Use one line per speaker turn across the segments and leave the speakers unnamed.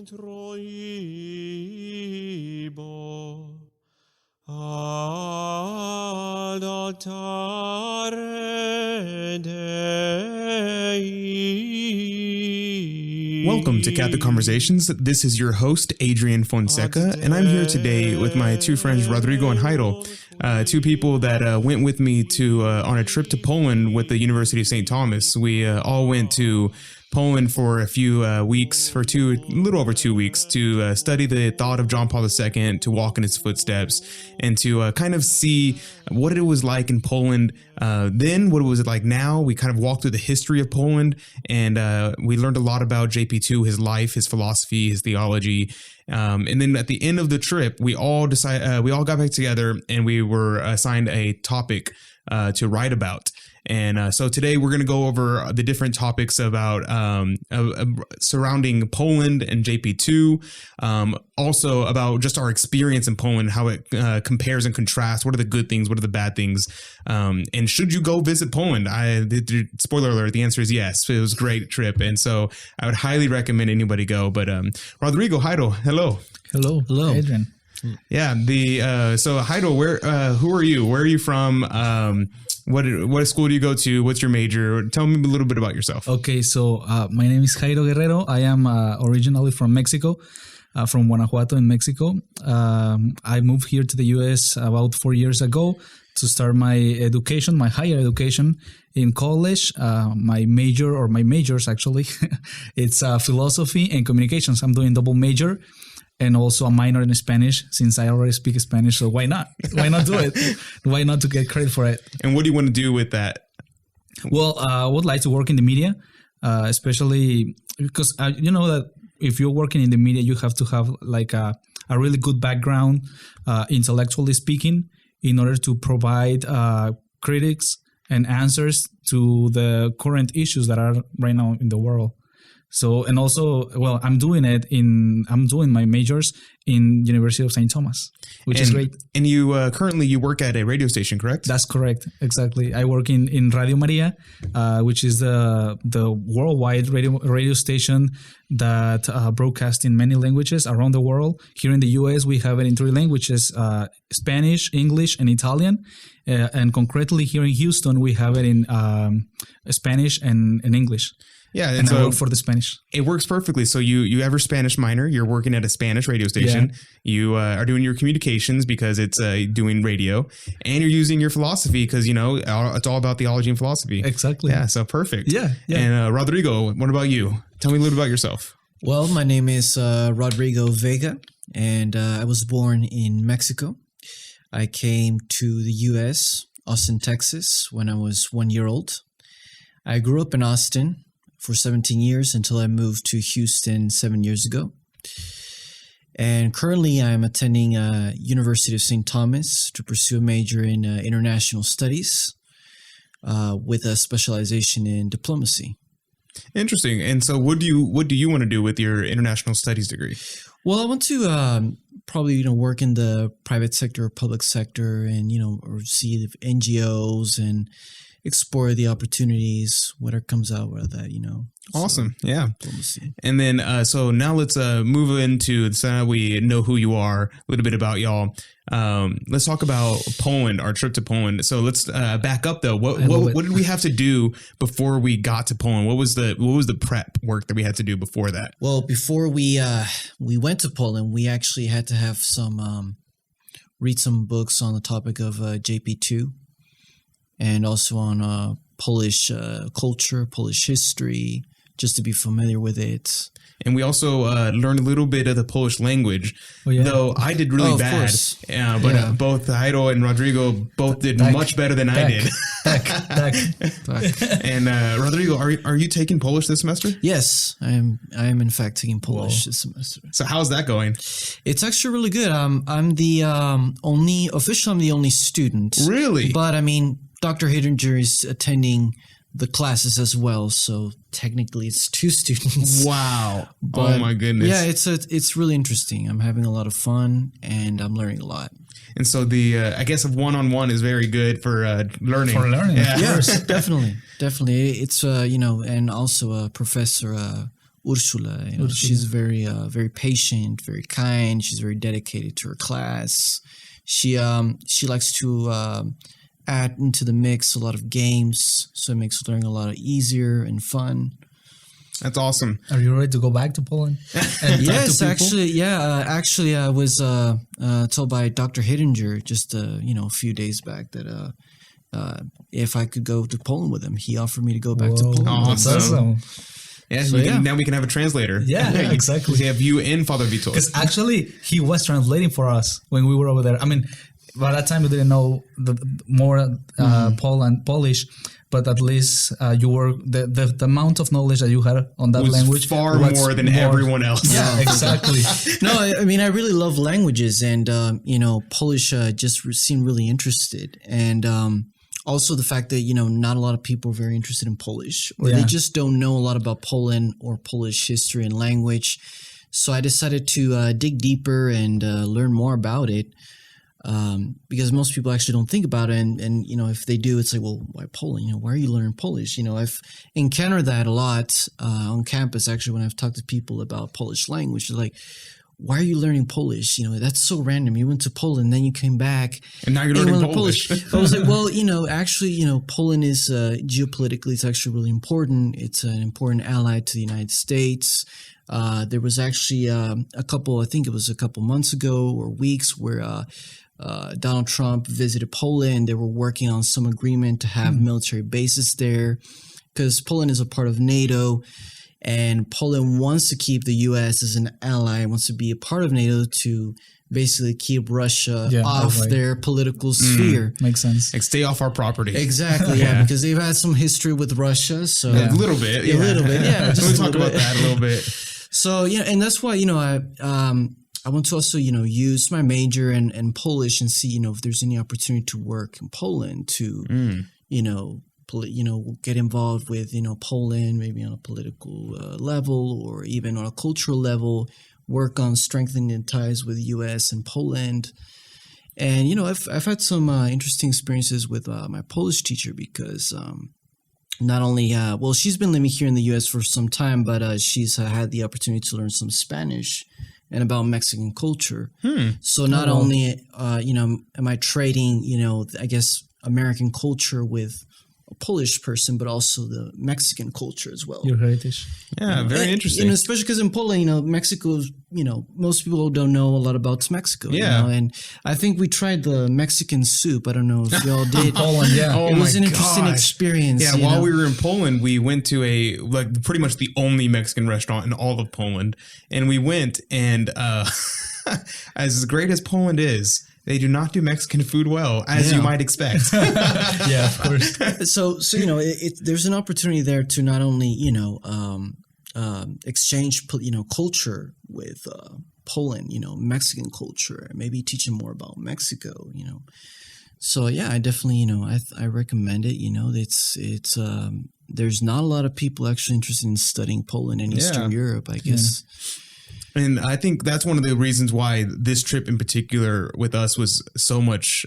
introibo ad altare Dei.
Welcome to Catholic Conversations. This is your host, Adrian Fonseca, and I'm here today with my two friends, Rodrigo and Jairo, two people that went with me to on a trip to Poland with the University of St. Thomas. We all went to Poland for a few weeks, a little over 2 weeks, to study the thought of John Paul II, to walk in his footsteps, and to kind of see what it was like in Poland then, what it was like now. We kind of walked through the history of Poland, and we learned a lot about JP2, his life, his philosophy, his theology. And then at the end of the trip, we all got back together, and we were assigned a topic to write about. And so today we're going to go over the different topics about surrounding Poland and JP2, also about just our experience in Poland, how it compares and contrasts. What are the good things? What are the bad things? And should you go visit Poland? Spoiler alert, the answer is yes. It was a great trip. And so I would highly recommend anybody go. But Rodrigo, Jairo, hello.
Hello, Adrian.
Yeah. So Jairo, who are you? Where are you from? What school do you go to? What's your major? Tell me a little bit about yourself.
Okay, so my name is Jairo Guerrero. I am originally from Mexico, from Guanajuato in Mexico. I moved here to the U.S. about 4 years ago to start my education, my higher education in college. My majors actually, it's philosophy and communications. I'm doing double major. And also a minor in Spanish, since I already speak Spanish. So why not? Why not do it? Why not to get credit for it?
And what do you want to do with that?
Well, I would like to work in the media, especially because you know that if you're working in the media, you have to have like a really good background, intellectually speaking, in order to provide critics and answers to the current issues that are right now in the world. So, and also, well, I'm doing my majors in University of St. Thomas, which is great.
And you currently you work at a radio station, correct?
That's correct. Exactly. I work in Radio Maria, which is the worldwide radio station that broadcasts in many languages around the world. Here in the U.S., we have it in 3 languages, Spanish, English, and Italian. And concretely here in Houston, we have it in Spanish and English.
Yeah,
and so I work for the Spanish.
It works perfectly. So you have your Spanish minor. You're working at a Spanish radio station. Yeah. You are doing your communications because it's doing radio, and you're using your philosophy because it's all about theology and philosophy.
Exactly.
Yeah. So perfect.
Yeah.
And Rodrigo, what about you? Tell me a little about yourself.
Well, my name is Rodrigo Vega, and I was born in Mexico. I came to the U.S., Austin, Texas, when I was 1 year old. I grew up in Austin for 17 years until I moved to Houston 7 years ago. And currently I'm attending University of St. Thomas to pursue a major in international studies with a specialization in diplomacy.
Interesting. And so what do you want to do with your international studies degree?
Well, I want to probably work in the private sector or public sector and or see the NGOs and explore the opportunities, whatever comes out of that,
Awesome.
So,
yeah.
Diplomacy.
And then, so now let's move into, so now we know who you are, a little bit about y'all. Let's talk about Poland, our trip to Poland. So let's back up though. What did we have to do before we got to Poland? What was the prep work that we had to do before that?
Well, before we went to Poland, we actually had to have read some books on the topic of JP2. And also on Polish culture, Polish history, just to be familiar with it.
And we also learned a little bit of the Polish languge, though I did really bad. But both Jairo and Rodrigo both did much better than I did. And Rodrigo, are you taking Polish this semester?
Yes, I am in fact taking Polish this semester.
So how's that going?
It's actually really good. I'm the only student.
Really?
But I mean, Dr. Adrian is attending the classes as well, so technically it's 2 students.
Wow. But, oh my goodness.
Yeah, it's really interesting. I'm having a lot of fun and I'm learning a lot.
And so the I guess one-on-one is very good for learning.
For learning,
yeah. Yes, definitely. It's and also Professor Ursula. She's very patient, very kind. She's very dedicated to her class. She likes to add into the mix a lot of games, so it makes learning a lot easier and fun.
That's awesome.
Are you ready to go back to Poland?
Yes, actually, I was told by Dr. Hittinger just a few days back that if I could go to Poland with him, he offered me to go back to Poland.
Awesome. Yeah,
So,
now we can have a translator.
Yeah, exactly.
We have you and Father Vitor.
Because actually, he was translating for us when we were over there. I mean, by that time we didn't know more Polish, but at least you were the amount of knowledge that you had on that
was
language
far more than everyone else.
Yeah, exactly.
No, I mean, I really love languages, and Polish just seemed really interested, and also the fact that not a lot of people are very interested in Polish, or they just don't know a lot about Poland or Polish history and language. So I decided to dig deeper and learn more about it. Because most people actually don't think about it, and if they do, it's like, well, why Poland? Why are you learning Polish? I've encountered that a lot on campus. Actually, when I've talked to people about Polish language, they're like, why are you learning Polish? That's so random. You went to Poland, then you came back,
and now you're learning Polish.
I was like, well, actually, Poland is geopolitically, it's actually really important. It's an important ally to the United States. There was actually I think it was a couple months ago or weeks where Donald Trump visited Poland. They were working on some agreement to have military bases there because Poland is a part of NATO, and Poland wants to keep the U.S. as an ally, wants to be a part of NATO to basically keep Russia off their political sphere.
Makes sense.
Like, stay off our property.
Exactly, because they've had some history with Russia. So
a little bit.
A little bit, yeah.
We'll talk about that a little bit.
So, and that's why, I want to also, use my major in Polish and see, if there's any opportunity to work in Poland to, get involved with, Poland, maybe on a political level or even on a cultural level, work on strengthening the ties with the U.S. and Poland. And, I've had some interesting experiences with my Polish teacher because not only, she's been living here in the U.S. for some time, but she's had the opportunity to learn some Spanish and about Mexican culture. So not only, am I trading, I guess, American culture with a Polish person, but also the Mexican culture as well.
Your heritage.
Yeah, very interesting.
Especially because in Poland, Mexico, most people don't know a lot about Mexico.
Yeah.
And I think we tried the Mexican soup. I don't know if y'all did.
Poland, yeah.
Oh,
it was an interesting experience.
Yeah, while we were in Poland, we went to pretty much the only Mexican restaurant in all of Poland. And we went, and as great as Poland is, they do not do Mexican food well, as you might expect.
Yeah, of course.
So there's an opportunity there to not only exchange culture with Poland, Mexican culture, maybe teach them more about Mexico, So yeah, I definitely I recommend it. It's there's not a lot of people actually interested in studying Poland and Eastern Europe, I guess.
And I think that's one of the reasons why this trip in particular with us was so much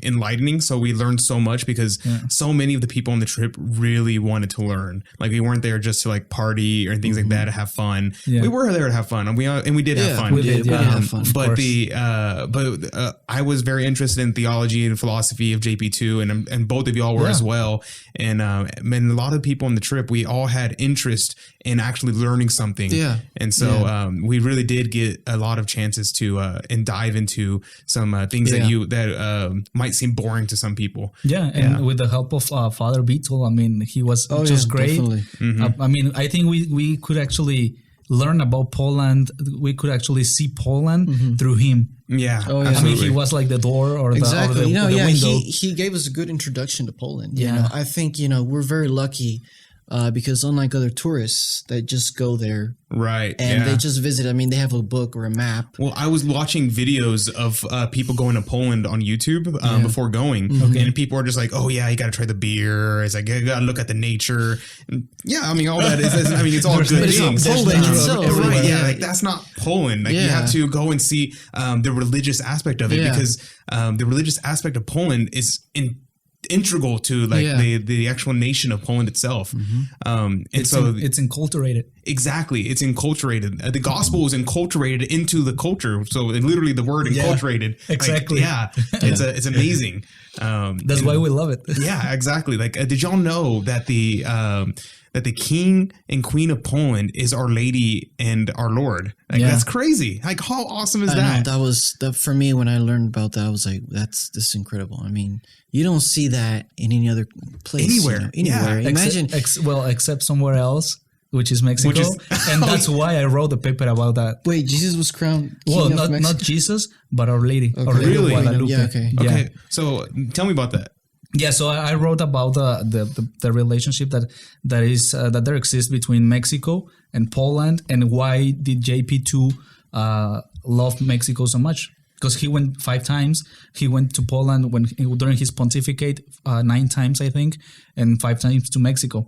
enlightening. So we learned so much because so many of the people on the trip really wanted to learn. Like, we weren't there just to party or things like that, to have fun. Yeah. We were there to have fun, and we did have fun.
We did have fun.
But I was very interested in theology and philosophy of JP2, and both of y'all were as well. And a lot of people on the trip, we all had interest in actually learning something. Yeah. And so we really did get a lot of chances to and dive into some things that might seem boring to some people.
Yeah, and with the help of Father Beetle, I mean, he was just great. I mean, I think we could actually learn about Poland. We could actually see Poland through him.
Yeah,
I mean, he was like the door or
exactly.
the window.
He gave us a good introduction to Poland. Yeah, I think we're very lucky. Because unlike other tourists that just go there,
right,
and they just visit, I mean, they have a book or a map.
Well, I was watching videos of people going to Poland on YouTube before going, and people are just like, "Oh yeah, you got to try the beer." It's like, you got to look at the nature. And I mean, all that is. I mean, it's all good things.
Poland itself,
right? Yeah, like that's not Poland. Like you have to go and see the religious aspect of it because the religious aspect of Poland is integral to like the actual nation of Poland itself. And
it's enculturated.
Exactly. It's enculturated. The gospel is enculturated into the culture. So literally the word enculturated.
Exactly.
Like, it's amazing.
That's why we love it.
Yeah, exactly. Like, did y'all know that the king and queen of Poland is Our Lady and our Lord? Like, that's crazy. Like, how awesome is that?
That was for me when I learned about that. I was like, this is incredible. I mean, you don't see that in any other place.
Anywhere.
Anywhere. Imagine.
Except somewhere else, which is Mexico. And that's why I wrote the paper about that.
Wait, Jesus was crowned king
well,
of Mexico?
not Jesus, but Our Lady.
Okay.
Our Lady
Really?
of Guadalupe.
Yeah, okay.
Okay. So tell me about that.
Yeah, so I wrote about the relationship that there exists between Mexico and Poland, and why did JP2 love Mexico so much? Because he went 5 times. He went to Poland during his pontificate 9 times, I think, and 5 times to Mexico.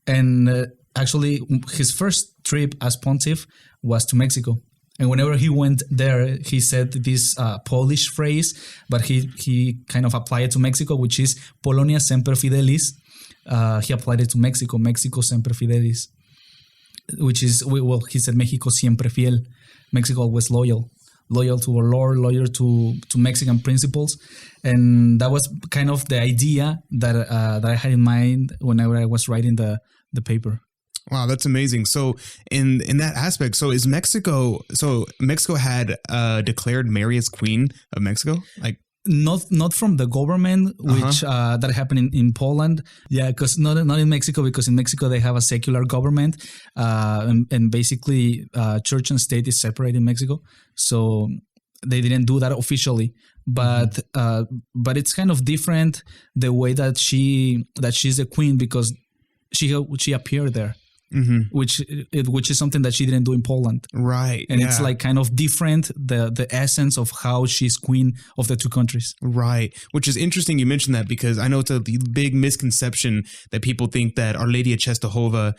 And actually, his first trip as pontiff was to Mexico. And whenever he went there, he said this Polish phrase, but he kind of applied it to Mexico, which is Polonia semper fidelis. He applied it to Mexico, Mexico semper fidelis, which is, well, he said Mexico siempre fiel. Mexico always loyal to our Lord, loyal to Mexican principles. And that was kind of the idea that I had in mind whenever I was writing the paper.
Wow, that's amazing. So in that aspect, so Mexico had declared Mary as Queen of Mexico? Like,
not from the government, which that happened in Poland. Yeah, because not in Mexico, because in Mexico they have a secular government, and basically church and state is separate in Mexico. So they didn't do that officially, but it's kind of different the way that she's a queen, because she appeared there. Which is something that she didn't do in Poland,
right?
And it's like kind of different, the essence of how she's queen of the 2 countries,
right? Which is interesting you mentioned that, because I know it's a big misconception that people think that Our Lady of Częstochowa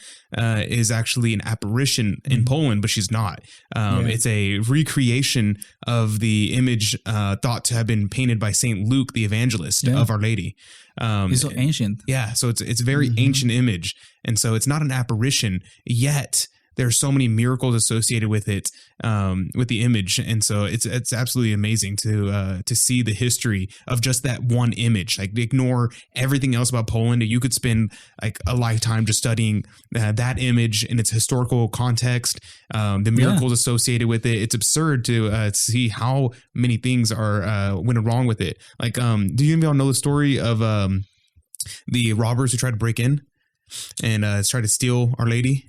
is actually an apparition in Poland, but she's not. It's a recreation of the image thought to have been painted by Saint Luke the Evangelist of Our Lady.
It's so ancient.
Yeah, so it's a very ancient image, and so it's not an apparition, yet there's so many miracles associated with it, with the image, and so it's absolutely amazing to see the history of just that one image. Like, ignore everything else about Poland. You could spend like a lifetime just studying that image in its historical context, the miracles associated with it. It's absurd to see how many things went wrong with it. Like, do you all know the story of the robbers who tried to break in and tried to steal Our Lady?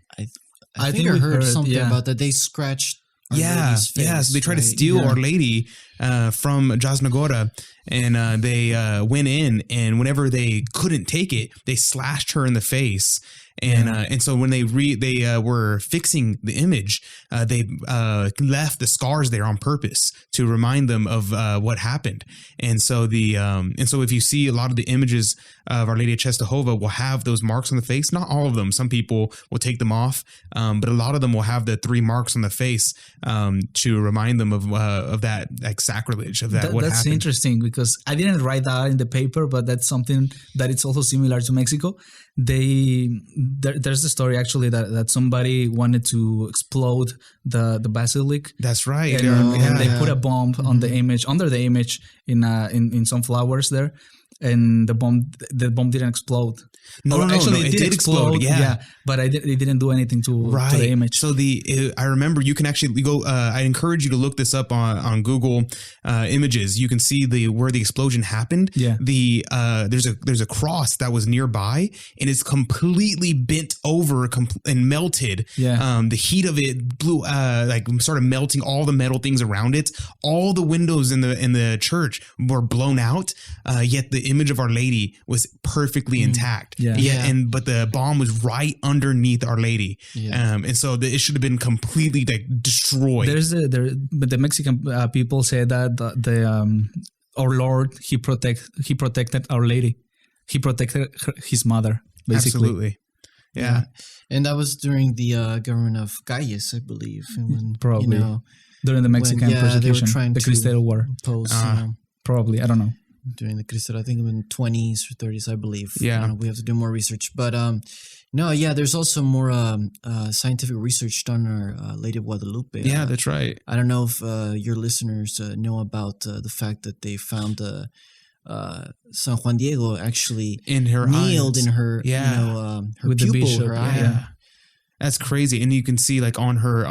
I think I heard something about that. They scratched Our Lady's face,
so they tried to steal Our Lady from Jasnagora, and they went in, and whenever they couldn't take it, they slashed her in the face. And so when they were fixing the image, they left the scars there on purpose to remind them of what happened. And so if you see a lot of the images of Our Lady of Częstochowa will have those marks on the face. Not all of them. Some people will take them off, but a lot of them will have the 3 marks on the face to remind them of that, like, sacrilege of that.
That's happened. Interesting, because I didn't write that in the paper, but that's something that it's also similar to Mexico. There's a story actually that somebody wanted to explode the basilic.
That's right.
And they put a bomb on the image, under the image, in some flowers there, and the bomb didn't explode.
No, it did explode. Yeah,
but it didn't do anything to the image.
So I remember you can actually go. I encourage you to look this up on Google Images. You can see where the explosion happened.
Yeah.
There's a cross that was nearby, and it's completely bent over and melted.
Yeah.
The heat of it blew started melting all the metal things around it. All the windows in the church were blown out. Yet the image of Our Lady was perfectly intact. But the bomb was right underneath Our Lady. And so it should have been completely destroyed.
But the Mexican people say that our Lord, he protected Our Lady. He protected his mother, basically.
Absolutely. Yeah.
And that was during the government of Calles, I believe. When,
probably. During the Mexican persecution, the Cristero War.
Oppose,
Probably. I don't know.
during the Cristero. I think in the 20s or 30s, I believe.
Yeah.
We have to do more research. But no, yeah, there's also more scientific research done on Our Lady of Guadalupe.
Yeah, that's right.
I don't know if your listeners know about the fact that they found San Juan Diego actually
In her
kneeled
eyes.
in her,
Yeah.
her
With the
pupil,
bishop,
her eye.
Yeah. That's crazy. And you can see like on her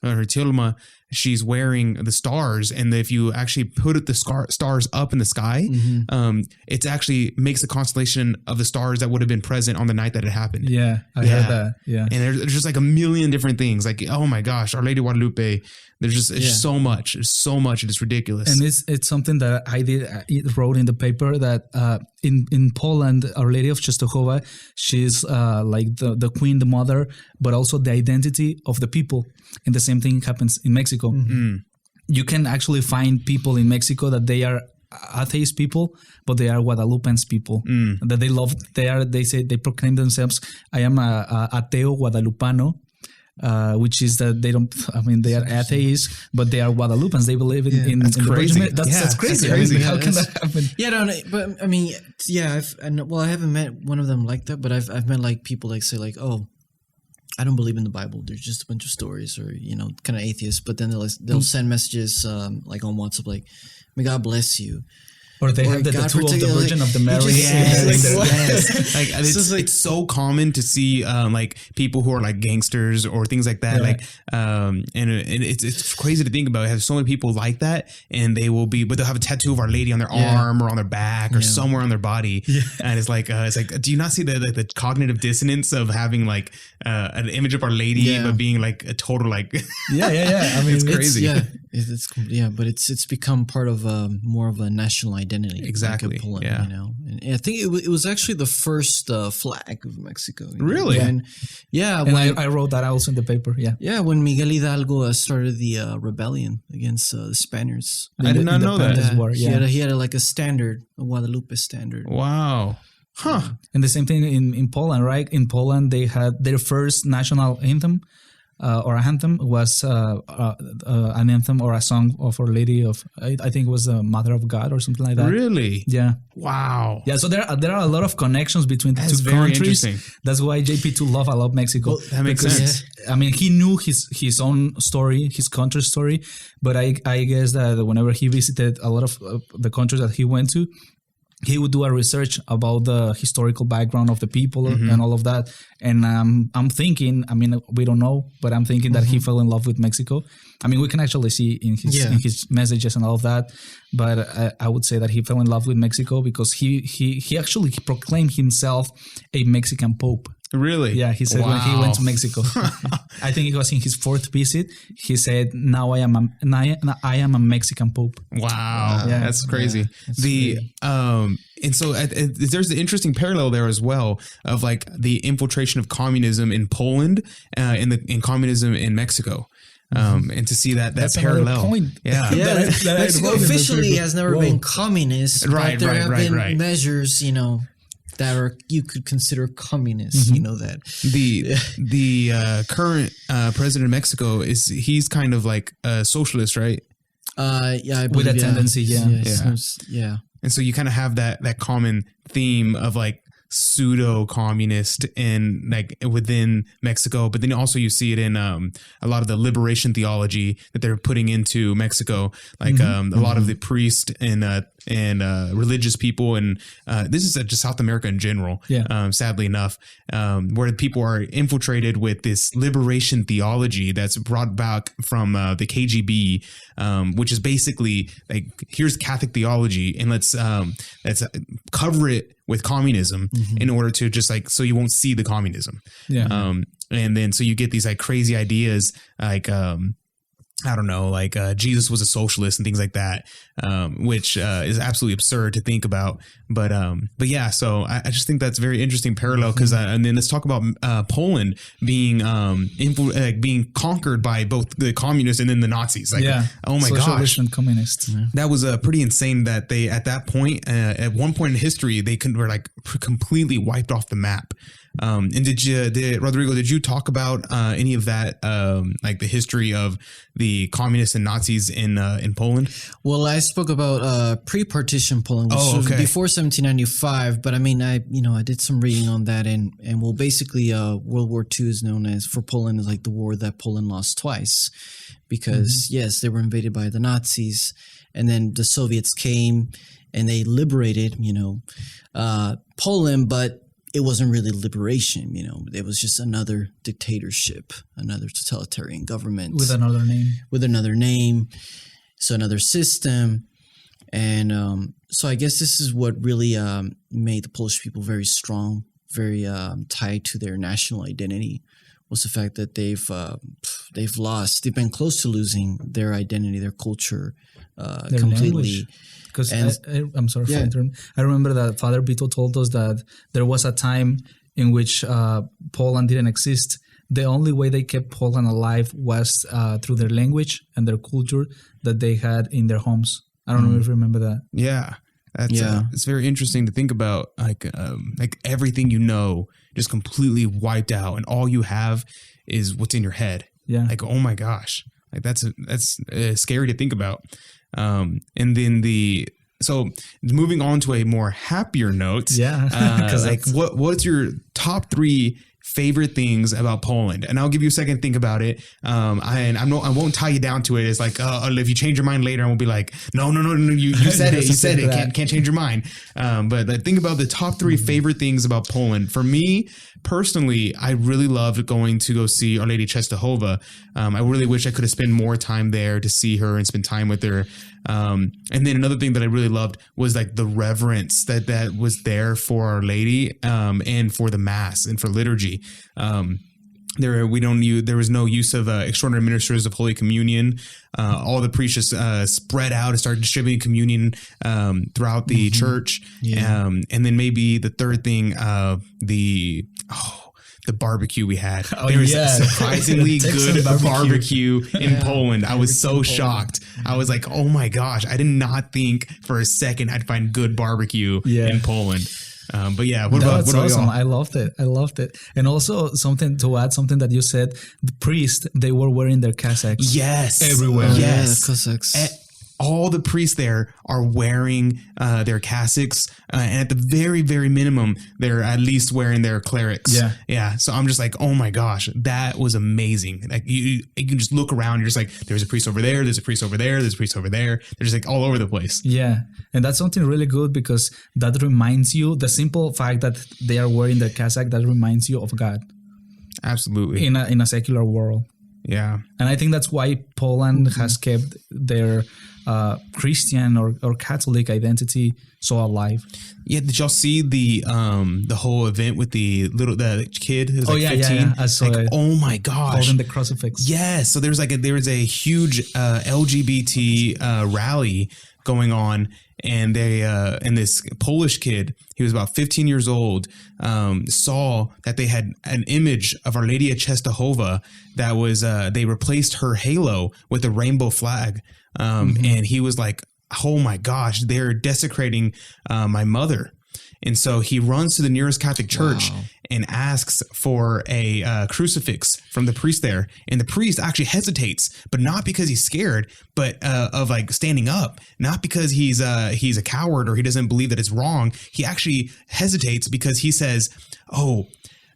tilma, she's wearing the stars. And if you actually put the stars up in the sky, it actually makes a constellation of the stars that would have been present on the night that it happened.
Yeah, I
Yeah.
heard that. Yeah.
And there's just like a million different things. Like, oh my gosh, Our Lady of Guadalupe. There's just it's so much. There's so much. It's ridiculous.
And it's something that I wrote in the paper that in Poland, Our Lady of Częstochowa, she's like the queen, the mother, but also the identity of the people. And the same thing happens in Mexico. You can actually find people in Mexico that they are atheist people, but they are Guadalupans people that they love. They proclaim themselves, I am a ateo guadalupano. Which is that they are atheists, but they are Guadalupans. They believe in
That's
the
crazy.
Virgin. That's crazy.
That's crazy.
I mean, how can that happen?
Yeah, no, but I mean, yeah, I haven't met one of them like that, but I've met like people like say like, oh, I don't believe in the Bible. There's just a bunch of stories, or kind of atheists. But then they'll send messages like on WhatsApp, like, may God bless you.
Or they have the
God
tattoo of the
protect-
Virgin of the Mary.
Like it's so common to see like people who are like gangsters or things like that.
Yeah.
Like and it's crazy to think about. I have so many people like that, and but they'll have a tattoo of Our Lady on their arm or on their back or somewhere on their body. And it's like do you not see the cognitive dissonance of having like an image of Our Lady but being like a total like
yeah. I mean,
it's crazy.
But it's become part of more of a national identity.
Exactly.
Like in Poland,
Yeah.
And I think it was actually the first flag of Mexico.
Really?
And, yeah.
And I wrote that also in the paper. Yeah.
Yeah, when Miguel Hidalgo started the rebellion against the Spaniards.
I did not know that.
Independence War, yeah.
He had like a standard, a Guadalupe standard.
Wow. Huh.
And the same thing in Poland, right? In Poland, they had their first national anthem. Or a anthem was an anthem or a song of Our Lady of, I think it was the Mother of God or something like that.
Really?
Yeah.
Wow.
Yeah, so there are a lot of connections between the two
very
countries.
interesting.
That's why JP2 love a lot Mexico.
Well, that makes sense.
I mean, he knew his own story, his country's story, but I guess that whenever he visited a lot of the countries that he went to, he would do a research about the historical background of the people and all of that. And I'm thinking, I mean, we don't know, but I'm thinking that he fell in love with Mexico. I mean, we can actually see in his messages and all of that. But I would say that he fell in love with Mexico because he actually proclaimed himself a Mexican Pope.
Really?
Yeah, he said when he went to Mexico, I think it was in his fourth visit. He said, "Now I am a Mexican Pope."
Wow,
Yeah.
that's crazy.
Yeah,
And so there's the interesting parallel there as well of like the infiltration of communism in Poland and communism in Mexico. And to see that
That's
parallel.
another point.
Yeah.
Mexico officially has never been communist,
Right,
but there
right,
have
right,
been
right.
measures, that you could consider communist. You know that.
The current president of Mexico he's kind of like a socialist, right?
Yeah, I
With a
believe,
tendency,
yeah.
And so you kind of have that common theme of like pseudo-communist in like within Mexico, but then also you see it in a lot of the liberation theology that they're putting into Mexico, like a lot of the priests and religious people, and this is just South America in general. Sadly enough, where people are infiltrated with this liberation theology that's brought back from the KGB, which is basically like, here's Catholic theology, and let's cover it with communism in order to just like, so you won't see the communism. And then so you get these like crazy ideas like I don't know, like Jesus was a socialist and things like that, which is absolutely absurd to think about. But yeah, so I just think that's a very interesting parallel because and then let's talk about Poland being being conquered by both the communists and then the Nazis. Like, oh my gosh,
and communists.
that was pretty insane that they at that point at one point in history they were like completely wiped off the map. And Rodrigo, did you talk about any of that, like the history of the communists and Nazis in Poland?
Well, I spoke about pre-partition Poland, which was before 1795. But I mean, I did some reading on that, and well, basically, World War II is known as for Poland as like the war that Poland lost twice, because yes, they were invaded by the Nazis, and then the Soviets came and they liberated, Poland, but it wasn't really liberation. It was just another dictatorship, another totalitarian government
with another name,
so another system. And so I guess this is what really made the Polish people very strong, very tied to their national identity, was the fact that they've been close to losing their identity, their culture, their completely.
Because I'm sorry for interrupting. I remember that Father Vito told us that there was a time in which Poland didn't exist. The only way they kept Poland alive was through their language and their culture that they had in their homes. I don't know if you remember that.
Yeah. It's very interesting to think about, like everything just completely wiped out, and all you have is what's in your head.
Yeah.
Like, oh my gosh, like that's scary to think about. And then so moving on to a more happier note.
Yeah.
Like what's your top 3 favorite things about Poland? And I'll give you a second to think about it. I won't tie you down to it. It's like, if you change your mind later, I won't be like, no, you said it. You said it. Can't change your mind. But think about the top 3 favorite things about Poland. For me personally, I really loved going to go see Our Lady Częstochowa. I really wish I could have spent more time there to see her and spend time with her. And then another thing that I really loved was like the reverence that was there for Our Lady, and for the Mass and for liturgy. There was no use of extraordinary ministers of Holy Communion. All the priests just spread out and started distributing communion throughout the church.
Yeah.
And then maybe the third thing, the barbecue we had. There was surprisingly good barbecue in Poland. I was so shocked. I was like, oh my gosh, I did not think for a second I'd find good barbecue in Poland. But yeah, what about
awesome.
y'all?
I loved it. And also something that you said, the priests, they were wearing their cassocks.
Yes.
Everywhere.
Yes.
Cossacks.
All the priests there are wearing their cassocks, and at the very, very minimum, they're at least wearing their clerics. Yeah. So I'm just like, oh my gosh, that was amazing. Like you can just look around, and you're just like, there's a priest over there, there's a priest over there, there's a priest over there. They're just like all over the place.
Yeah, and that's something really good, because that reminds you, the simple fact that they are wearing their cassock, that reminds you of God.
Absolutely.
In a secular world.
Yeah.
And I think that's why Poland has kept their Christian or Catholic identity so alive.
Yeah, did y'all see the whole event with the kid who's 15?
Yeah. I saw it.
Oh my gosh.
Holding the crucifix.
Yes. So there was a huge LGBT rally going on, and and this Polish kid, he was about 15 years old, saw that they had an image of Our Lady of Częstochowa that was they replaced her halo with a rainbow flag, and he was like, oh my gosh, they're desecrating my mother. And so he runs to the nearest Catholic church and asks for a crucifix from the priest there. And the priest actually hesitates, but not because he's scared, but of like standing up, not because he's a coward or he doesn't believe that it's wrong. He actually hesitates because he says, oh,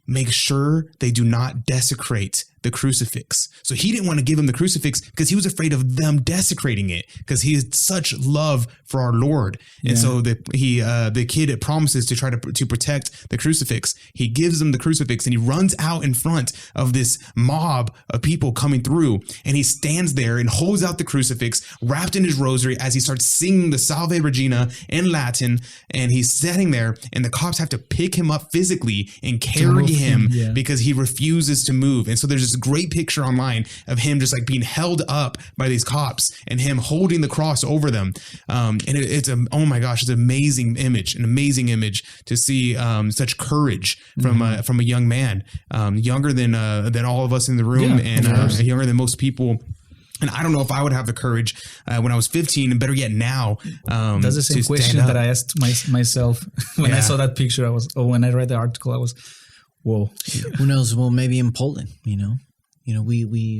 make sure they do not desecrate the crucifix. So he didn't want to give him the crucifix because he was afraid of them desecrating it, because he has such love for our Lord. And so the kid promises to try to protect the crucifix. He gives them the crucifix and he runs out in front of this mob of people coming through, and he stands there and holds out the crucifix wrapped in his rosary as he starts singing the Salve Regina in Latin. And he's sitting there, and the cops have to pick him up physically and carry him because he refuses to move. And so there's this great picture online of him just like being held up by these cops and him holding the cross over them. And it's oh my gosh, it's an amazing image to see such courage from a young man, younger than all of us in the room, and younger than most people. And I don't know if I would have the courage when I was 15, and better yet now.
That's the same question that I asked myself when I saw that picture. When I read the article, I was, Whoa.
Who knows? Well, maybe in Poland, we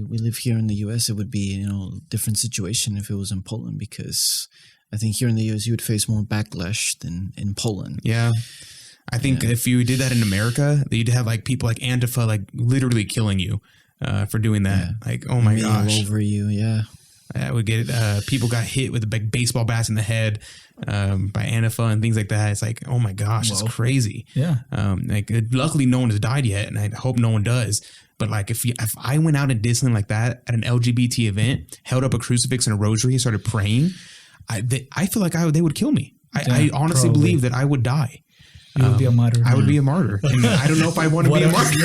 live here in the U.S. It would be, a different situation if it was in Poland, because I think here in the U.S. you would face more backlash than in Poland.
Yeah. I think if you did that in America, you'd have like people like Antifa, like literally killing you for doing that. Yeah. Like, oh my gosh.
All over you. Yeah.
Would get people got hit with big baseball bats in the head by Antifa and things like that. It's like, oh my gosh, it's crazy.
Yeah.
Luckily, no one has died yet, and I hope no one does. But like, if I went out and did something like that at an LGBT event, held up a crucifix and a rosary, and started praying, I feel like they would kill me. I honestly believe that I would die.
You would be a martyr.
I would be a martyr. And I don't know if I want to be a martyr.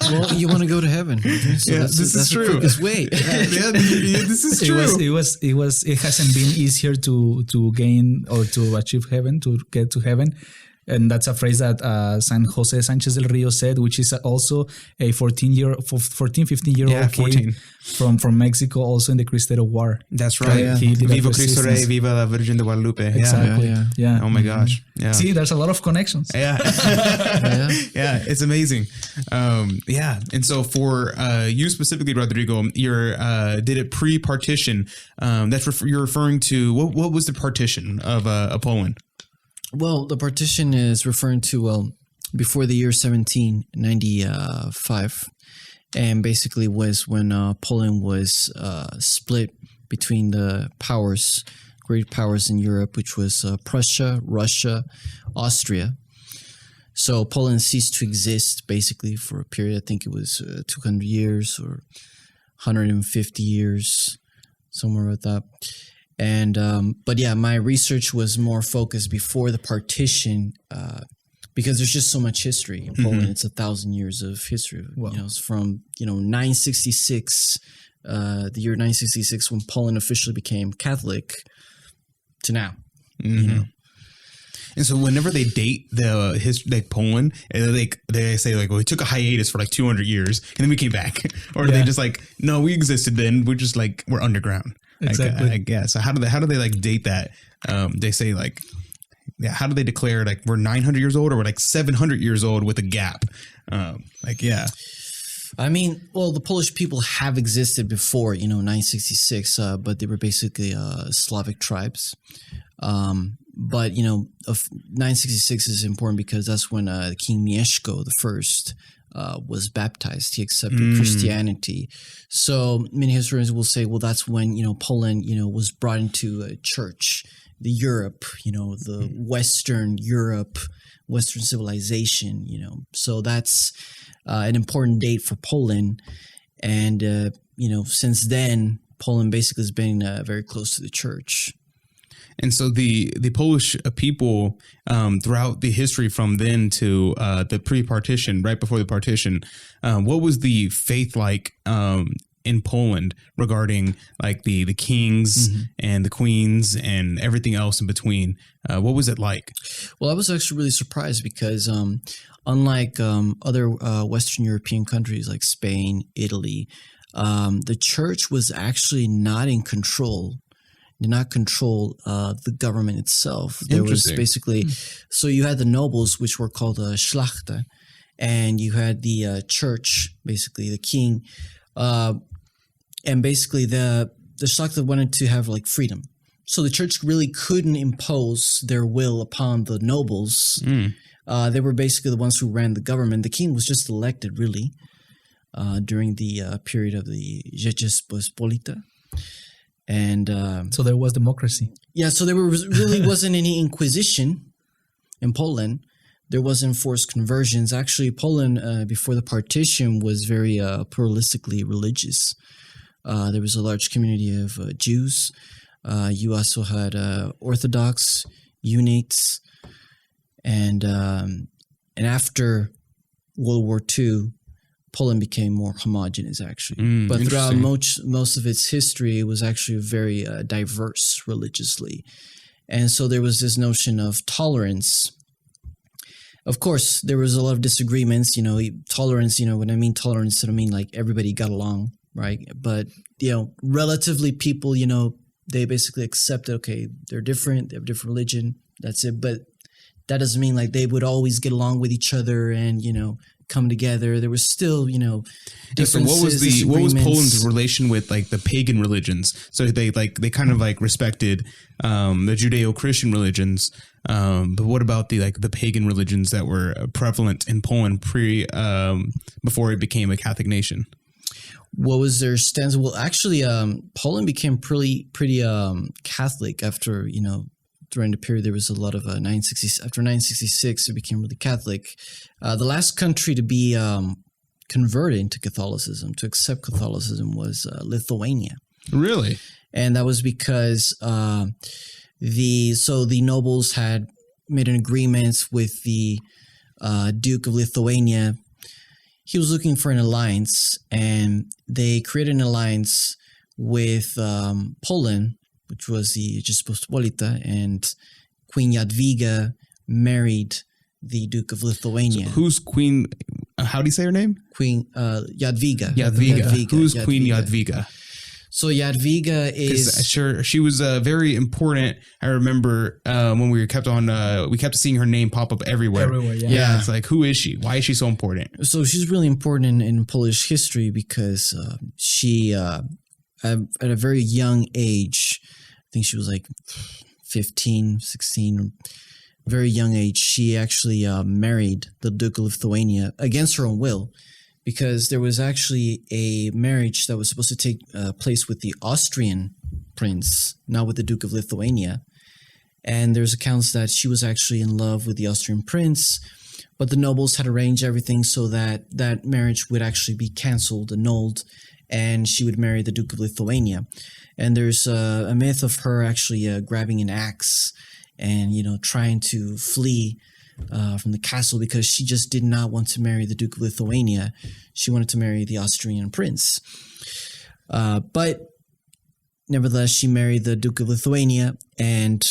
Well, you want to go to heaven. So
this is true.
This way.
This is true.
It hasn't been easier to gain or to achieve heaven, to get to heaven. And that's a phrase that San Jose Sanchez del Rio said, which is also a 15-year-old kid from Mexico, also in the Cristero War.
That's right.
Yeah.
Viva Cristo Rey, Viva la Virgen de Guadalupe.
Exactly. Yeah.
Oh my gosh. Yeah.
See, there's a lot of connections.
Yeah. Yeah. It's amazing. And so for you specifically, Rodrigo, you're did it pre-partition. You're referring to what was the partition of Poland?
Well, the partition is referring to, before the year 1795, and basically was when Poland was split between the great powers in Europe, which was Prussia, Russia, Austria. So Poland ceased to exist basically for a period, I think it was 200 years or 150 years, somewhere like that. And but yeah, my research was more focused before the partition, because there's just so much history in Poland. It's 1,000 years of history. Wow. It's from 966, the year 966, when Poland officially became Catholic, to now.
And so whenever they date the history, like Poland, they say like, well, we took a hiatus for like 200 years and then we came back, or they just like, no, we existed then. We're just like, we're underground.
Exactly.
I guess. So how do they like date that? They say like, how do they declare like we're 900 years old or we're like 700 years old with a gap? I
mean, well, the Polish people have existed before, 966, but they were basically Slavic tribes. But, of 966 is important because that's when King Mieszko I was baptized. He accepted Christianity. So many historians will say, well, that's when, Poland, was brought into a church, the Europe, the Western Europe, Western civilization, So that's an important date for Poland. And, since then, Poland basically has been very close to the church.
And so the Polish people throughout the history from then to the pre-partition, right before the partition, what was the faith like in Poland regarding like the kings and the queens and everything else in between? What was it like?
Well, I was actually really surprised because unlike other Western European countries like Spain, Italy, the church was actually not in control. Did not control the government itself. There was basically, so you had the nobles, which were called Szlachta, and you had the church, basically the king, and basically the Szlachta wanted to have like freedom. So the church really couldn't impose their will upon the nobles. They were basically the ones who ran the government. The king was just elected really during the period of the Rzeczpospolita. And
so there was democracy.
Yeah, so there really wasn't any inquisition in Poland. There wasn't forced conversions. Actually, Poland before the partition was very pluralistically religious. There was a large community of Jews. You also had Orthodox, Unites, and after World War II, Poland became more homogeneous, actually. But throughout most of its history, it was actually very diverse religiously. And so there was this notion of tolerance. Of course, there was a lot of disagreements. Tolerance, when I mean tolerance, I don't mean like everybody got along, right? But, relatively people, they basically accepted, okay, they're different, they have a different religion, that's it. But that doesn't mean like they would always get along with each other and, come together. There was still,
So
differences.
what was
disagreements.
Poland's relation with like the pagan religions? So they kind of like respected the Judeo-Christian religions, but what about the pagan religions that were prevalent in Poland before it became a Catholic nation?
What was their stance? Well, actually, Poland became pretty Catholic after, during the period there was a lot of after 966, it became really Catholic. The last country to be converted into Catholicism, to accept Catholicism, was Lithuania.
Really?
And that was because the nobles had made an agreement with the Duke of Lithuania. He was looking for an alliance, and they created an alliance with Poland, which was the Rzeczpospolita, and Queen Jadwiga married the Duke of Lithuania.
So who's Queen? How do you say her name?
Queen Jadwiga.
Jadwiga. Who's Queen Jadwiga?
So Jadwiga is
sure she was very important. I remember when we kept seeing her name pop up everywhere.
Everywhere, yeah.
Yeah, it's like, who is she? Why is she so important?
So she's really important in Polish history because she, at a very young age, I think she was like 15, 16, very young age, she actually married the Duke of Lithuania against her own will, because there was actually a marriage that was supposed to take place with the Austrian prince, not with the Duke of Lithuania. And there's accounts that she was actually in love with the Austrian prince, but the nobles had arranged everything so that that marriage would actually be canceled, annulled, and she would marry the Duke of Lithuania. And there's a myth of her actually grabbing an axe and, trying to flee from the castle because she just did not want to marry the Duke of Lithuania. She wanted to marry the Austrian prince. But nevertheless, she married the Duke of Lithuania, and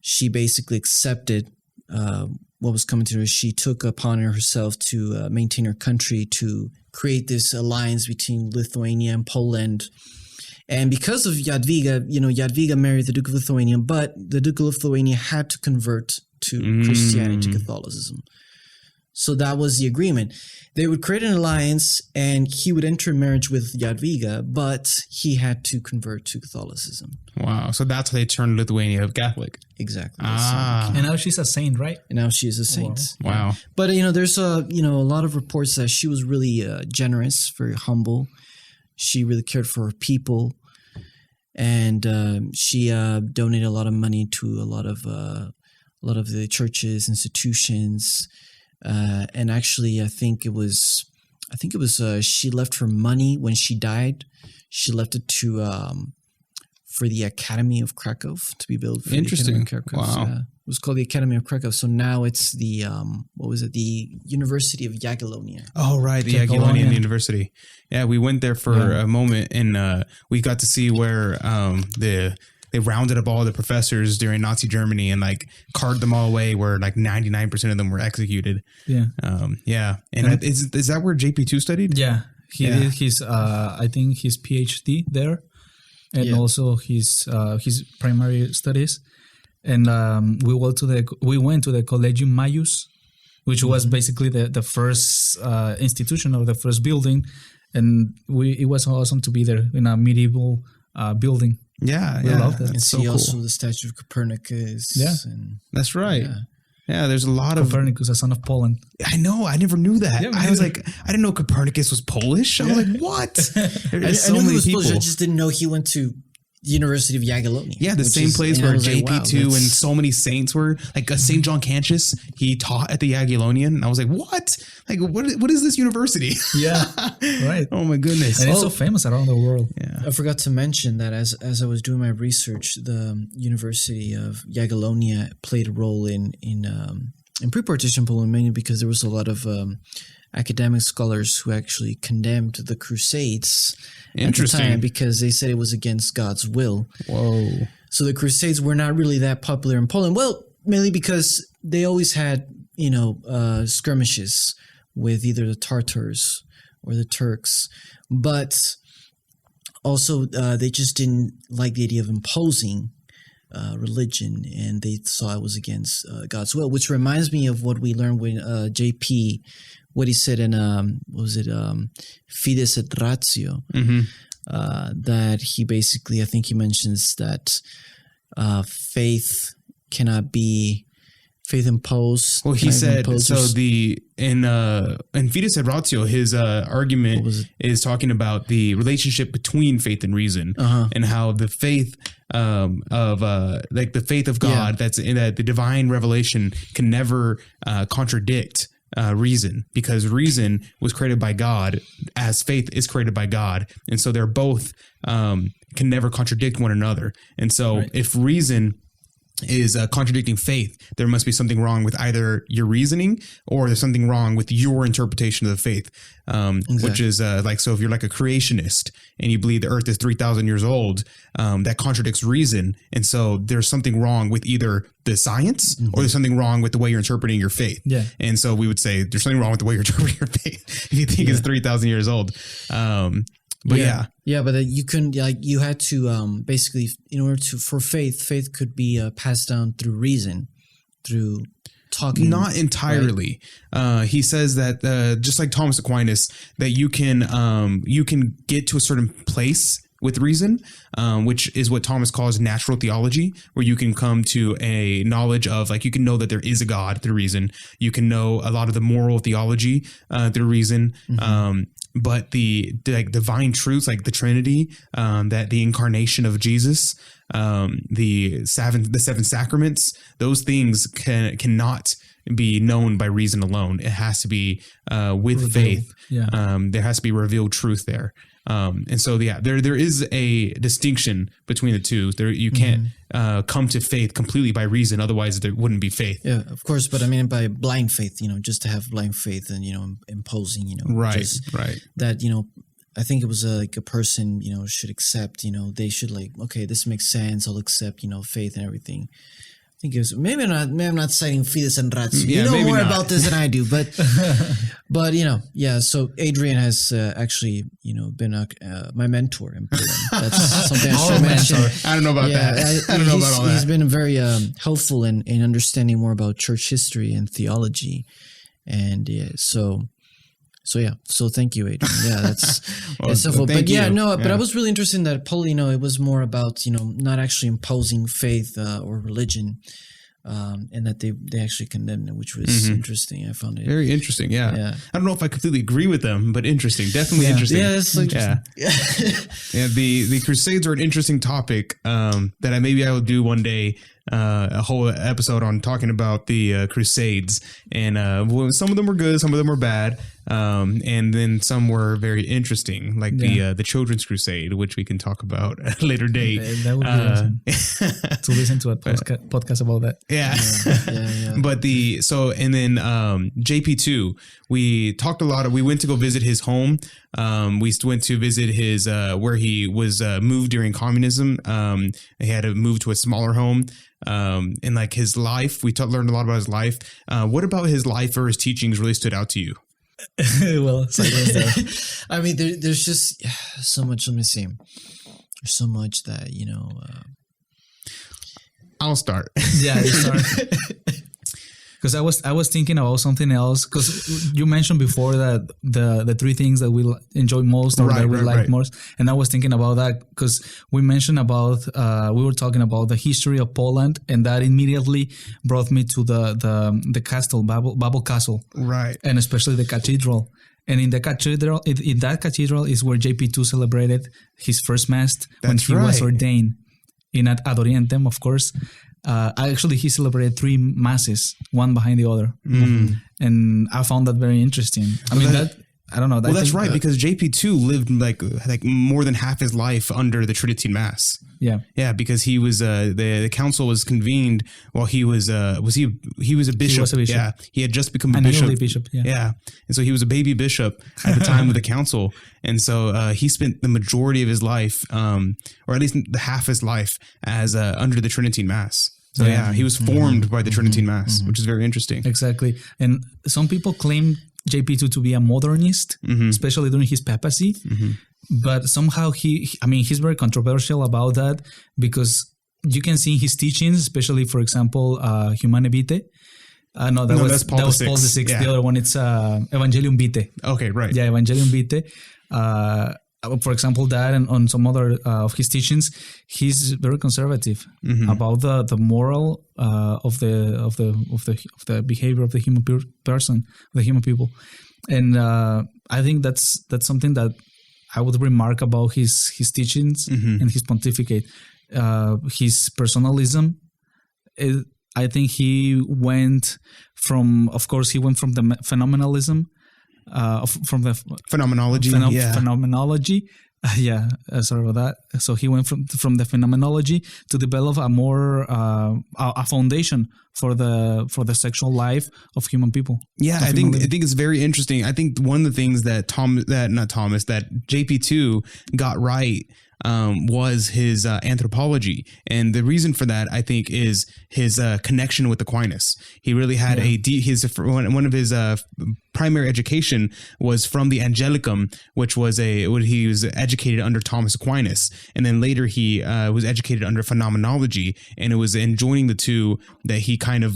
she basically accepted what was coming to her. She took upon herself to maintain her country, to create this alliance between Lithuania and Poland. And because of Jadwiga, Jadwiga married the Duke of Lithuania, but the Duke of Lithuania had to convert to Christianity, to Catholicism. So that was the agreement. They would create an alliance, and he would enter marriage with Jadwiga, but he had to convert to Catholicism.
Wow. So that's how they turned Lithuania Catholic.
Exactly.
And now she's a saint, right?
And now she is a saint.
Wow.
But, there's a lot of reports that she was really generous, very humble. She really cared for her people, and she donated a lot of money to a lot of the churches, institutions, and actually, I think it was she left her money when she died. She left it to for the Academy of Krakow to be built. For
Interesting.
The Academy of
Wow.
Krakow. It was called the Academy of Krakow. So now it's the the University of Jagiellonia.
Oh, right. The
Jagiellonian.
Jagiellonian University. Yeah, we went there for a moment, and we got to see where they rounded up all the professors during Nazi Germany and carted them all away, where 99% of them were executed.
Yeah.
Yeah. And is that where JP2 studied?
Yeah. He did his, I think his PhD there, and also his primary studies. And we went to the Collegium Maius, which was basically the first institution, or the first building, and it was awesome to be there in a medieval building.
Yeah,
We loved it.
And
It's so
see
cool.
also the statue of Copernicus.
Yeah.
And
That's right.
Yeah.
Yeah, there's a lot of.
Copernicus, a son of Poland.
I know. I never knew that.
Yeah, me
I was
neither.
I didn't know Copernicus was Polish. I was like, what? There's
I knew he was Polish. I just didn't know he went to University of Jagiellonia.
Yeah, the
which
same
is-
place
and I
where
was like, wow,
JP2 and
that's-
so many saints were. St. John Cantius, he taught at the Jagiellonian. And I was like, what? What is this university?
Yeah, right.
Oh, my goodness.
And it's so famous around the world.
Yeah.
I forgot to mention that as I was doing my research, the University of Jagiellonia played a role in pre-partition Poland, mainly because there was a lot of academic scholars who actually condemned the Crusades at the
Interesting.
time because they said it was against God's will.
Whoa.
So the Crusades were not really that popular in Poland. Well, mainly because they always had, skirmishes with either the Tartars or the Turks, but also they just didn't like the idea of imposing religion, and they saw it was against God's will. Which reminds me of what we learned with JP, what he said in what was it, Fides et Ratio, that he basically, I think he mentions that faith cannot be imposed.
Well, he said so. In Fides et Ratio, his argument is talking about the relationship between faith and reason, and how the faith of the faith of God, that's in the divine revelation, can never contradict reason, because reason was created by God as faith is created by God, and so they're both can never contradict one another. And so if reason is contradicting faith, there must be something wrong with either your reasoning or there's something wrong with your interpretation of the faith, which is so if you're like a creationist and you believe the earth is 3,000 years old, that contradicts reason. And so there's something wrong with either the science or there's something wrong with the way you're interpreting your faith. Yeah. And so we would say there's something wrong with the way you're interpreting your faith if you think it's 3,000 years old. But but
you couldn't, you had to basically, in order for faith could be passed down through reason, through talking.
Not entirely. Right? He says that just like Thomas Aquinas, that you can get to a certain place with reason, which is what Thomas calls natural theology, where you can come to a knowledge of, you can know that there is a God through reason. You can know a lot of the moral theology through reason. But the divine truths, like the Trinity, that the incarnation of Jesus, the seven sacraments, those things cannot be known by reason alone. It has to be with revealed faith. Yeah. There has to be revealed truth there. And so there is a distinction between the two. There you can't come to faith completely by reason, otherwise there wouldn't be faith.
Yeah, of course, but I mean by blind faith, just to have blind faith and imposing,
right.
That I think it was a person should accept, they should okay, this makes sense, I'll accept faith and everything. I think it was maybe I'm not citing Fides and Ratio. You know more about this than I do, but So Adrian has actually been my mentor in Poland. That's something I should mention.
I don't know about that. I don't know about all that.
He's been very helpful in understanding more about church history and theology, and so thank you, Adrian. Yeah, that's helpful. But but I was really interested in that Poland, it was more about, not actually imposing faith or religion, and that they actually condemned it, which was interesting. I found it
very interesting. Yeah. I don't know if I completely agree with them, but interesting. Definitely interesting.
Yeah, that's interesting.
Yeah. The Crusades are an interesting topic that maybe I will do one day. A whole episode on talking about the Crusades, and some of them were good, some of them were bad, and then some were very interesting, like the Children's Crusade, which we can talk about at a later date.
That would be awesome to listen to a podcast about that.
Yeah. But then JP2, we talked a lot. We went to go visit his home. We went to visit his where he was moved during communism. He had to move to a smaller home. And his life, we learned a lot about his life. What about his life or his teachings really stood out to you?
Well,
I mean, there's just so much. Let me see. There's so much that
I'll start.
Yeah, you start. Because I was thinking about something else. Because you mentioned before that the three things that we enjoy most or that we like most, and I was thinking about that because we mentioned about we were talking about the history of Poland, and that immediately brought me to the castle, Babel Castle,
right,
and especially the cathedral. And in the cathedral, in that cathedral is where JP2 celebrated his first mass when he was ordained in ad Orientem, of course. Actually, he celebrated 3 masses, one behind the other, and I found that very interesting. I mean, I don't know.
Well, that's right, because JP2 lived like more than half his life under the Tridentine Mass. Yeah, because he was the council was convened while he was a bishop. He was a bishop. Yeah, he had just become a bishop. Yeah, and so he was a baby bishop at the time of the council, and so he spent the majority of his life, or at least the half his life, as under the Tridentine Mass. So he was formed by the Tridentine Mass, which is very interesting.
Exactly, and some people claim JP2 to be a modernist, especially during his papacy. But somehow he's very controversial about that because you can see his teachings, especially, for example, Humane Vitae. No,
that's Paul
that was Paul VI.
Yeah.
The other one, it's Evangelium Vitae.
Okay, right.
Yeah, Evangelium Vitae. For example, that and on some other of his teachings, he's very conservative about the moral of the behavior of the human person, the human people, and I think that's something that I would remark about his teachings and his pontificate. His personalism. I think he went from the phenomenalism. From the
Phenomenology.
phenomenology. Sorry about that. So he went from the phenomenology to develop a more a foundation for the sexual life of human people.
Yeah, I think it's very interesting. I think one of the things that JP2 got right was his anthropology, and the reason for that, I think, is his connection with Aquinas. He really had one of his primary education was from the Angelicum, which was he was educated under Thomas Aquinas, and then later he was educated under phenomenology, and it was in joining the two that he kind of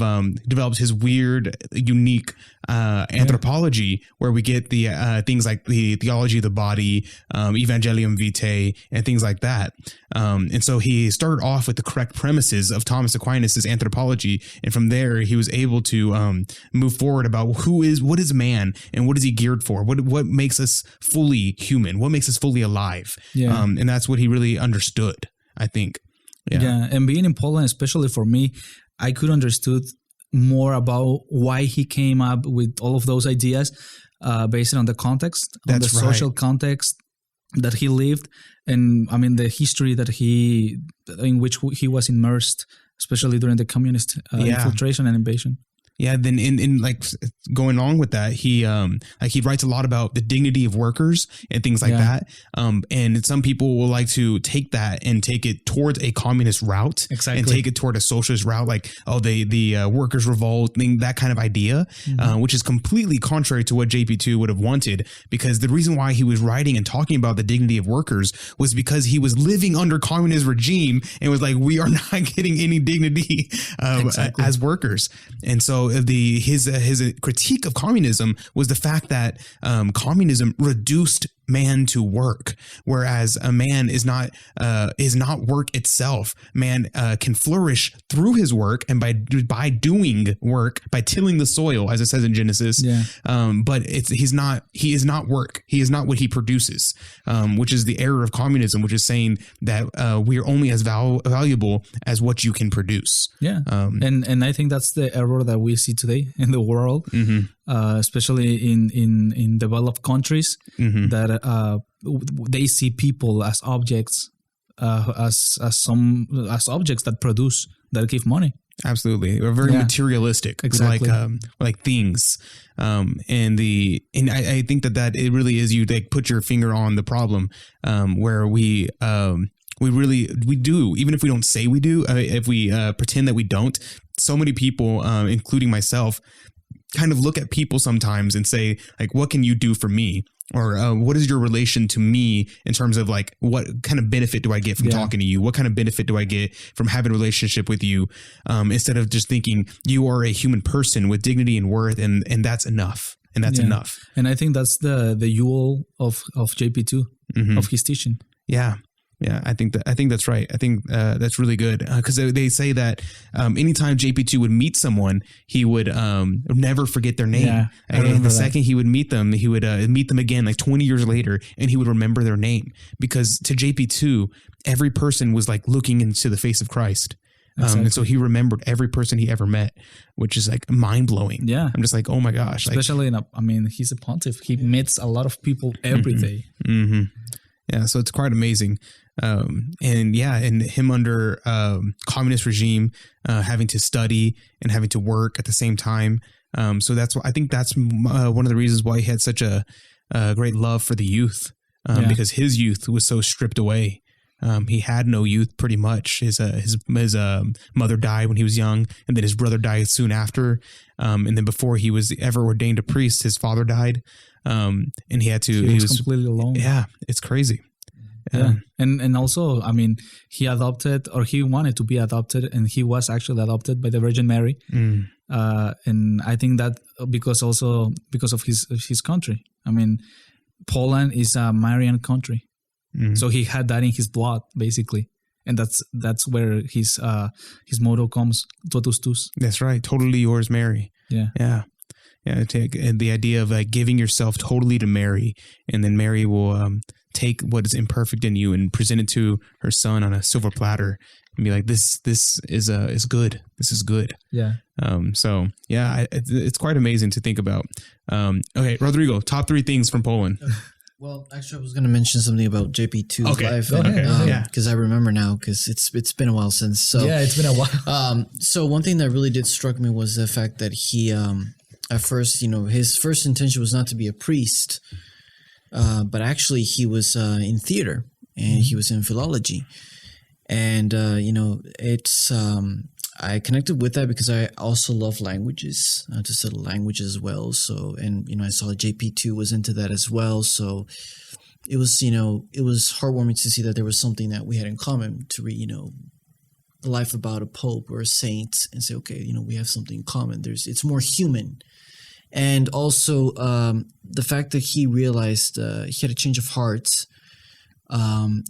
developed his weird, unique anthropology, where we get the things like the theology of the body, Evangelium Vitae, and things like that. And so he started off with the correct premises of Thomas Aquinas' anthropology, and from there he was able to move forward about what is man and what is he geared for, what makes us fully human, what makes us fully alive. And that's what he really understood, I think.
And being in Poland, especially for me, I could understood more about why he came up with all of those ideas based on the context, on the social context that he lived, and I mean the history in which he was immersed, especially during the communist infiltration and invasion.
Yeah, then in like going along with that, he writes a lot about the dignity of workers and things like that. And some people will like to take that and take it towards a communist route, and take it toward a socialist route, like the workers' revolt thing, that kind of idea, which is completely contrary to what JP2 would have wanted. Because the reason why he was writing and talking about the dignity of workers was because he was living under communist regime and was like, we are not getting any dignity as workers, and so. His critique of communism was the fact that communism reduced man to work, whereas a man is not work itself. Man can flourish through his work and by doing work, by tilling the soil, as it says in Genesis. But he is not work. He is not what he produces, which is the error of communism, which is saying that we are only as valuable as what you can produce.
And I think that's the error that we see today in the world, especially in developed countries, that they see people as objects, as objects that produce, that give money.
Absolutely, we're very materialistic, like things, and I think that it really is, you like put your finger on the problem, where we do, even if we don't say we do, if we pretend that we don't. So many people, including myself, kind of look at people sometimes and say, like, what can you do for me? Or what is your relation to me in terms of like, what kind of benefit do I get from talking to you? What kind of benefit do I get from having a relationship with you? Instead of just thinking you are a human person with dignity and worth, and that's enough. And that's enough. And
I think that's the jewel of JP2, of his teaching.
Yeah, I think that's right. I think that's really good, because they say that anytime JP2 would meet someone, he would never forget their name. And the second he would meet them, he would meet them again like 20 years later, and he would remember their name, because to JP2, every person was like looking into the face of Christ. And so he remembered every person he ever met, which is like mind blowing. Yeah. I'm just like, oh my gosh.
Especially he's a pontiff. He meets a lot of people every day.
Yeah. So it's quite amazing. And him under communist regime, having to study and having to work at the same time. So that's why I think that's one of the reasons why he had such a great love for the youth, because his youth was so stripped away. He had no youth pretty much. His mother died when he was young, and then his brother died soon after. And then before he was ever ordained a priest, his father died. And he was completely alone. Yeah, it's crazy.
Yeah. And also, I mean, he adopted, or he wanted to be adopted, and he was actually adopted by the Virgin Mary. And I think that because of his country. I mean, Poland is a Marian country. So he had that in his blood, basically. And that's where his motto comes, totus tus.
That's right. Totally yours, Mary.
Yeah.
Yeah. Yeah. The idea of giving yourself totally to Mary, and then Mary will take what is imperfect in you and present it to her son on a silver platter and be like, this is good. This is good.
Yeah.
So yeah, it's quite amazing to think about. Okay, Rodrigo, top 3 things from Poland.
Well, actually, I was going to mention something about JP2's life.
Go ahead.
Because I remember now, because it's been a while since. So
yeah, it's been a while.
So one thing that really did struck me was the fact that he, at first, his first intention was not to be a priest, but actually he was in theater and he was in philology. And, it's, I connected with that because I also love languages, to study languages as well. So, and, I saw JP2 was into that as well. So it was, it was heartwarming to see that there was something that we had in common to read, the life about a pope or a saint and say, okay, we have something in common. It's more human. And also the fact that he realized he had a change of heart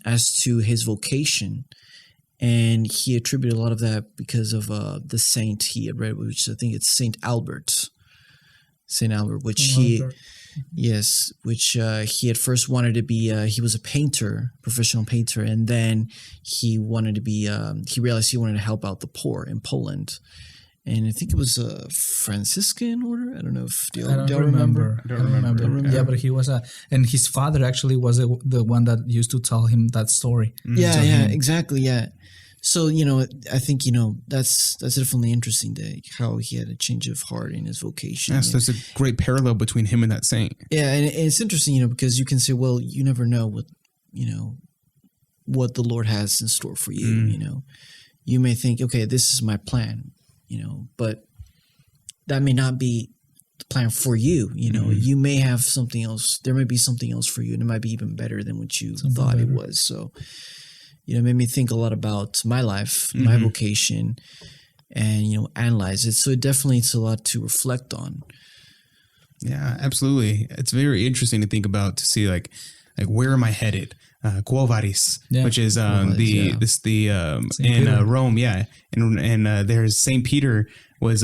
as to his vocation. And he attributed a lot of that because of the saint he had read, which I think it's Saint Albert, which he had first wanted to be. He was a painter, professional painter, and then he wanted to be. He realized he wanted to help out the poor in Poland, and I think it was a Franciscan order. I don't know if do you remember.
I don't remember. Yeah, but he was and his father actually was the one that used to tell him that story.
Yeah, exactly. Yeah. So, I think, that's definitely interesting how he had a change of heart in his vocation.
Yes, there's a great parallel between him and that saint.
Yeah, and it's interesting, because you can say, well, you never know what the Lord has in store for you, You may think, okay, this is my plan, but that may not be the plan for you, You may have something else. There may be something else for you, and it might be even better than what you thought it was. So, it made me think a lot about my life, my vocation, and, analyze it. So it's a lot to reflect on.
Yeah, absolutely. It's very interesting to think about, to see like where am I headed? Quo Vadis, which is in Rome. Yeah. And there's St. Peter was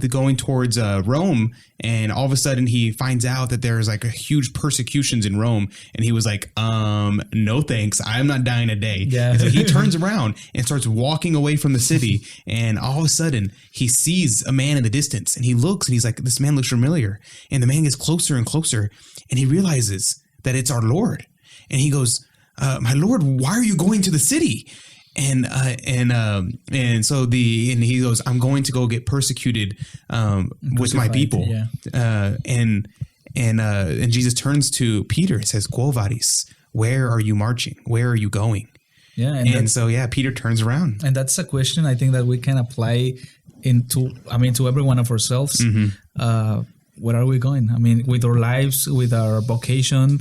going towards Rome, and all of a sudden he finds out that there's like a huge persecutions in Rome, and he was like, no thanks, I'm not dying today.
Yeah.
And so he turns around and starts walking away from the city, and all of a sudden he sees a man in the distance, and he looks and he's like, this man looks familiar, and the man gets closer and closer, and he realizes that it's our Lord, and he goes, my Lord, why are you going to the city? And he goes, I'm going to go get persecuted with my people.
Yeah.
And Jesus turns to Peter and says, Quo Vadis, where are you marching? Where are you going?
Yeah.
And Peter turns around.
And that's a question I think that we can apply to every one of ourselves. Where are we going? I mean, with our lives, with our vocation,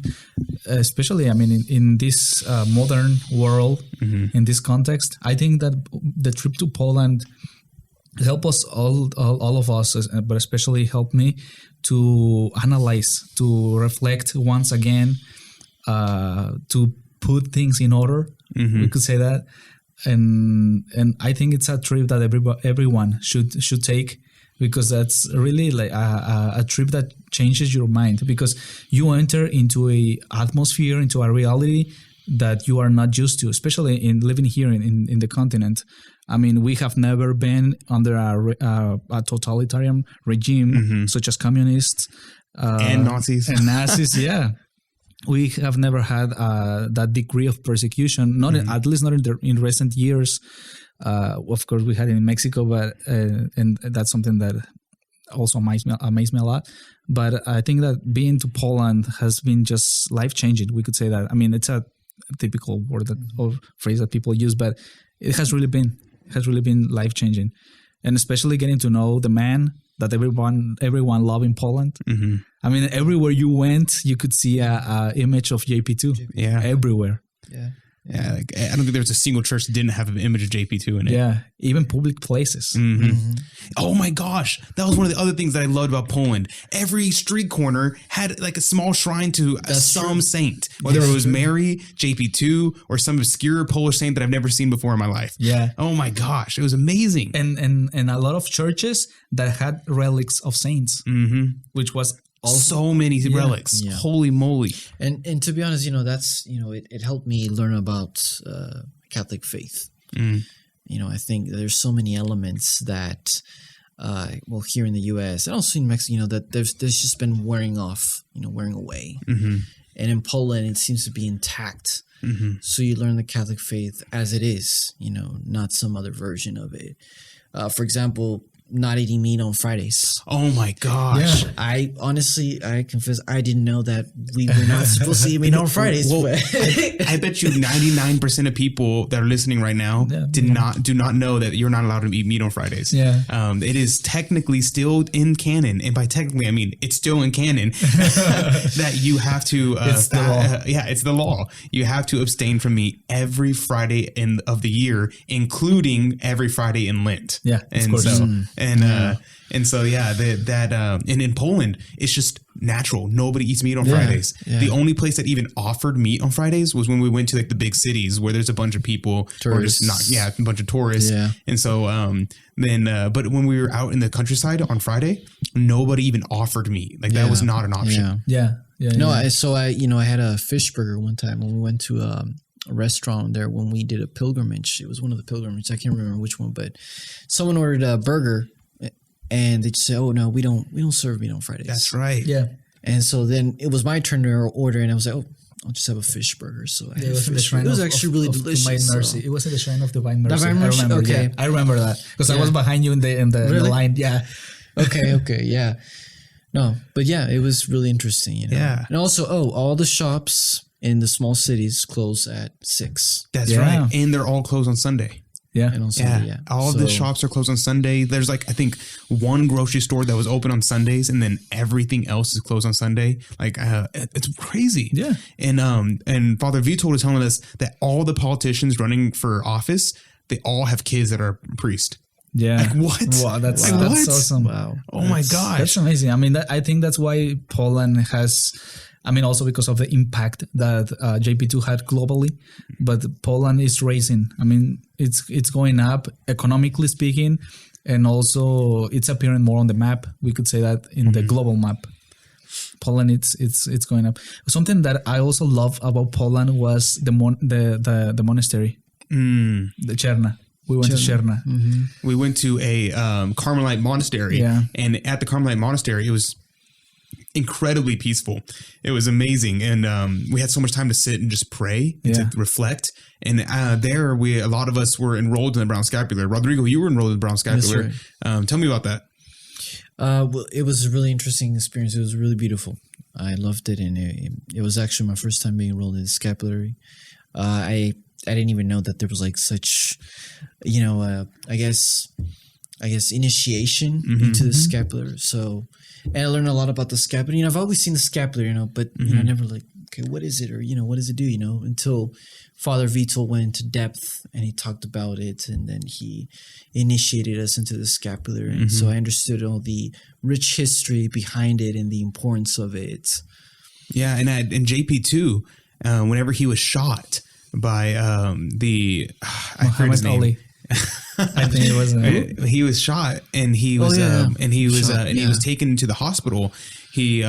especially, in this modern world, in this context, I think that the trip to Poland helped us all of us, but especially helped me to analyze, to reflect once again, to put things in order. We could say that, and I think it's a trip that everyone should take. Because that's really like a trip that changes your mind, because you enter into a atmosphere, into a reality that you are not used to, especially in living here in the continent. I mean, we have never been under a totalitarian regime such as communists
and Nazis.
Yeah. We have never had that degree of persecution, at least not in recent years. Of course, we had it in Mexico, but and that's something that also amazed me a lot. But I think that being to Poland has been just life changing. We could say that. I mean, it's a typical word or phrase that people use, but it has really been life changing, and especially getting to know the man that everyone loved in Poland.
Mm-hmm.
I mean, everywhere you went, you could see a image of JP2.
Yeah.
Everywhere.
Yeah, like, I don't think there was a single church that didn't have an image of JP2 in it.
Yeah, even public places.
Mm-hmm. Mm-hmm. Oh my gosh, that was one of the other things that I loved about Poland. Every street corner had like a small shrine to some saint, whether it was Mary, JP2, or some obscure Polish saint that I've never seen before in my life.
Yeah.
Oh my gosh, it was amazing.
And a lot of churches that had relics of saints, which was
so many relics. Yeah. Holy moly.
And to be honest, that's, it helped me learn about Catholic faith. I think there's so many elements that, here in the U.S. and also in Mexico, that there's just been wearing away. Mm-hmm. And in Poland, it seems to be intact. Mm-hmm. So you learn the Catholic faith as it is, not some other version of it. For example, not eating meat on Fridays.
Oh my gosh.
Yeah. I confess, I didn't know that we were not supposed to eat meat on Fridays.
Well, I bet you 99% of people that are listening right now do not know that you're not allowed to eat meat on Fridays.
Yeah.
It is technically still in canon. And by technically, I mean, it's still in canon that you have to,
it's the law.
It's the law. You have to abstain from meat every Friday of the year, including every Friday in Lent.
Yeah.
And
of course.
And in Poland, it's just natural. Nobody eats meat on Fridays. Yeah. The only place that even offered meat on Fridays was when we went to like the big cities where there's a bunch of people, tourists. Or just a bunch of tourists. Yeah. And so but when we were out in the countryside on Friday, nobody even offered meat. Like that was not an option.
Yeah.
So I had a fish burger one time when we went to a restaurant there when we did a pilgrimage. It was one of the pilgrimages. I can't remember which one, but someone ordered a burger and they just said, "Oh no, we don't serve meat on Fridays."
That's right.
Yeah.
And so then it was my turn to order, and I was like, "Oh, I'll just have a fish burger." So I had a fish burger. It was actually really delicious.
Divine Mercy. So. It was in the Shrine of Divine Mercy.
Divine Mercy. Okay,
I remember that because I was behind you in the line. Yeah.
Okay. Yeah. No, but yeah, it was really interesting.
Yeah.
And also, all the shops in the small cities close at 6.
That's right. And they're all closed on Sunday.
Yeah.
And on Sunday,
All the shops are closed on Sunday. There's I think one grocery store that was open on Sundays and then everything else is closed on Sunday. It's crazy.
Yeah.
And Father Vito was telling us that all the politicians running for office, they all have kids that are priests.
Yeah.
Like what?
Wow, that's awesome.
Wow.
Oh my gosh.
That's amazing. I mean, I think that's why Poland has, also because of the impact that JP2 had globally, but Poland is raising. I mean, it's going up economically speaking, and also it's appearing more on the map. We could say that in the global map. Poland, it's going up. Something that I also love about Poland was the monastery, the Czerna. We went to Czerna.
Mm-hmm. We went to a Carmelite monastery, and at the Carmelite monastery, it was incredibly peaceful. It was amazing, and we had so much time to sit and just pray and to reflect. And there, a lot of us were enrolled in the Brown Scapular. Rodrigo, you were enrolled in the Brown Scapular. Right. Tell me about that.
Well, it was a really interesting experience. It was really beautiful. I loved it, and it was actually my first time being enrolled in the scapulary. I didn't even know that there was such, I guess initiation into the scapular. So, and I learned a lot about the scapular. I've always seen the scapular, but I never okay, what is it, or what does it do? Until Father Vito went into depth and he talked about it, and then he initiated us into the scapular, and so I understood all the rich history behind it and the importance of it.
Yeah, and JP2, whenever he was shot by I forget his name.
Ali. I think it was.
He was shot, and he was he was taken to the hospital. He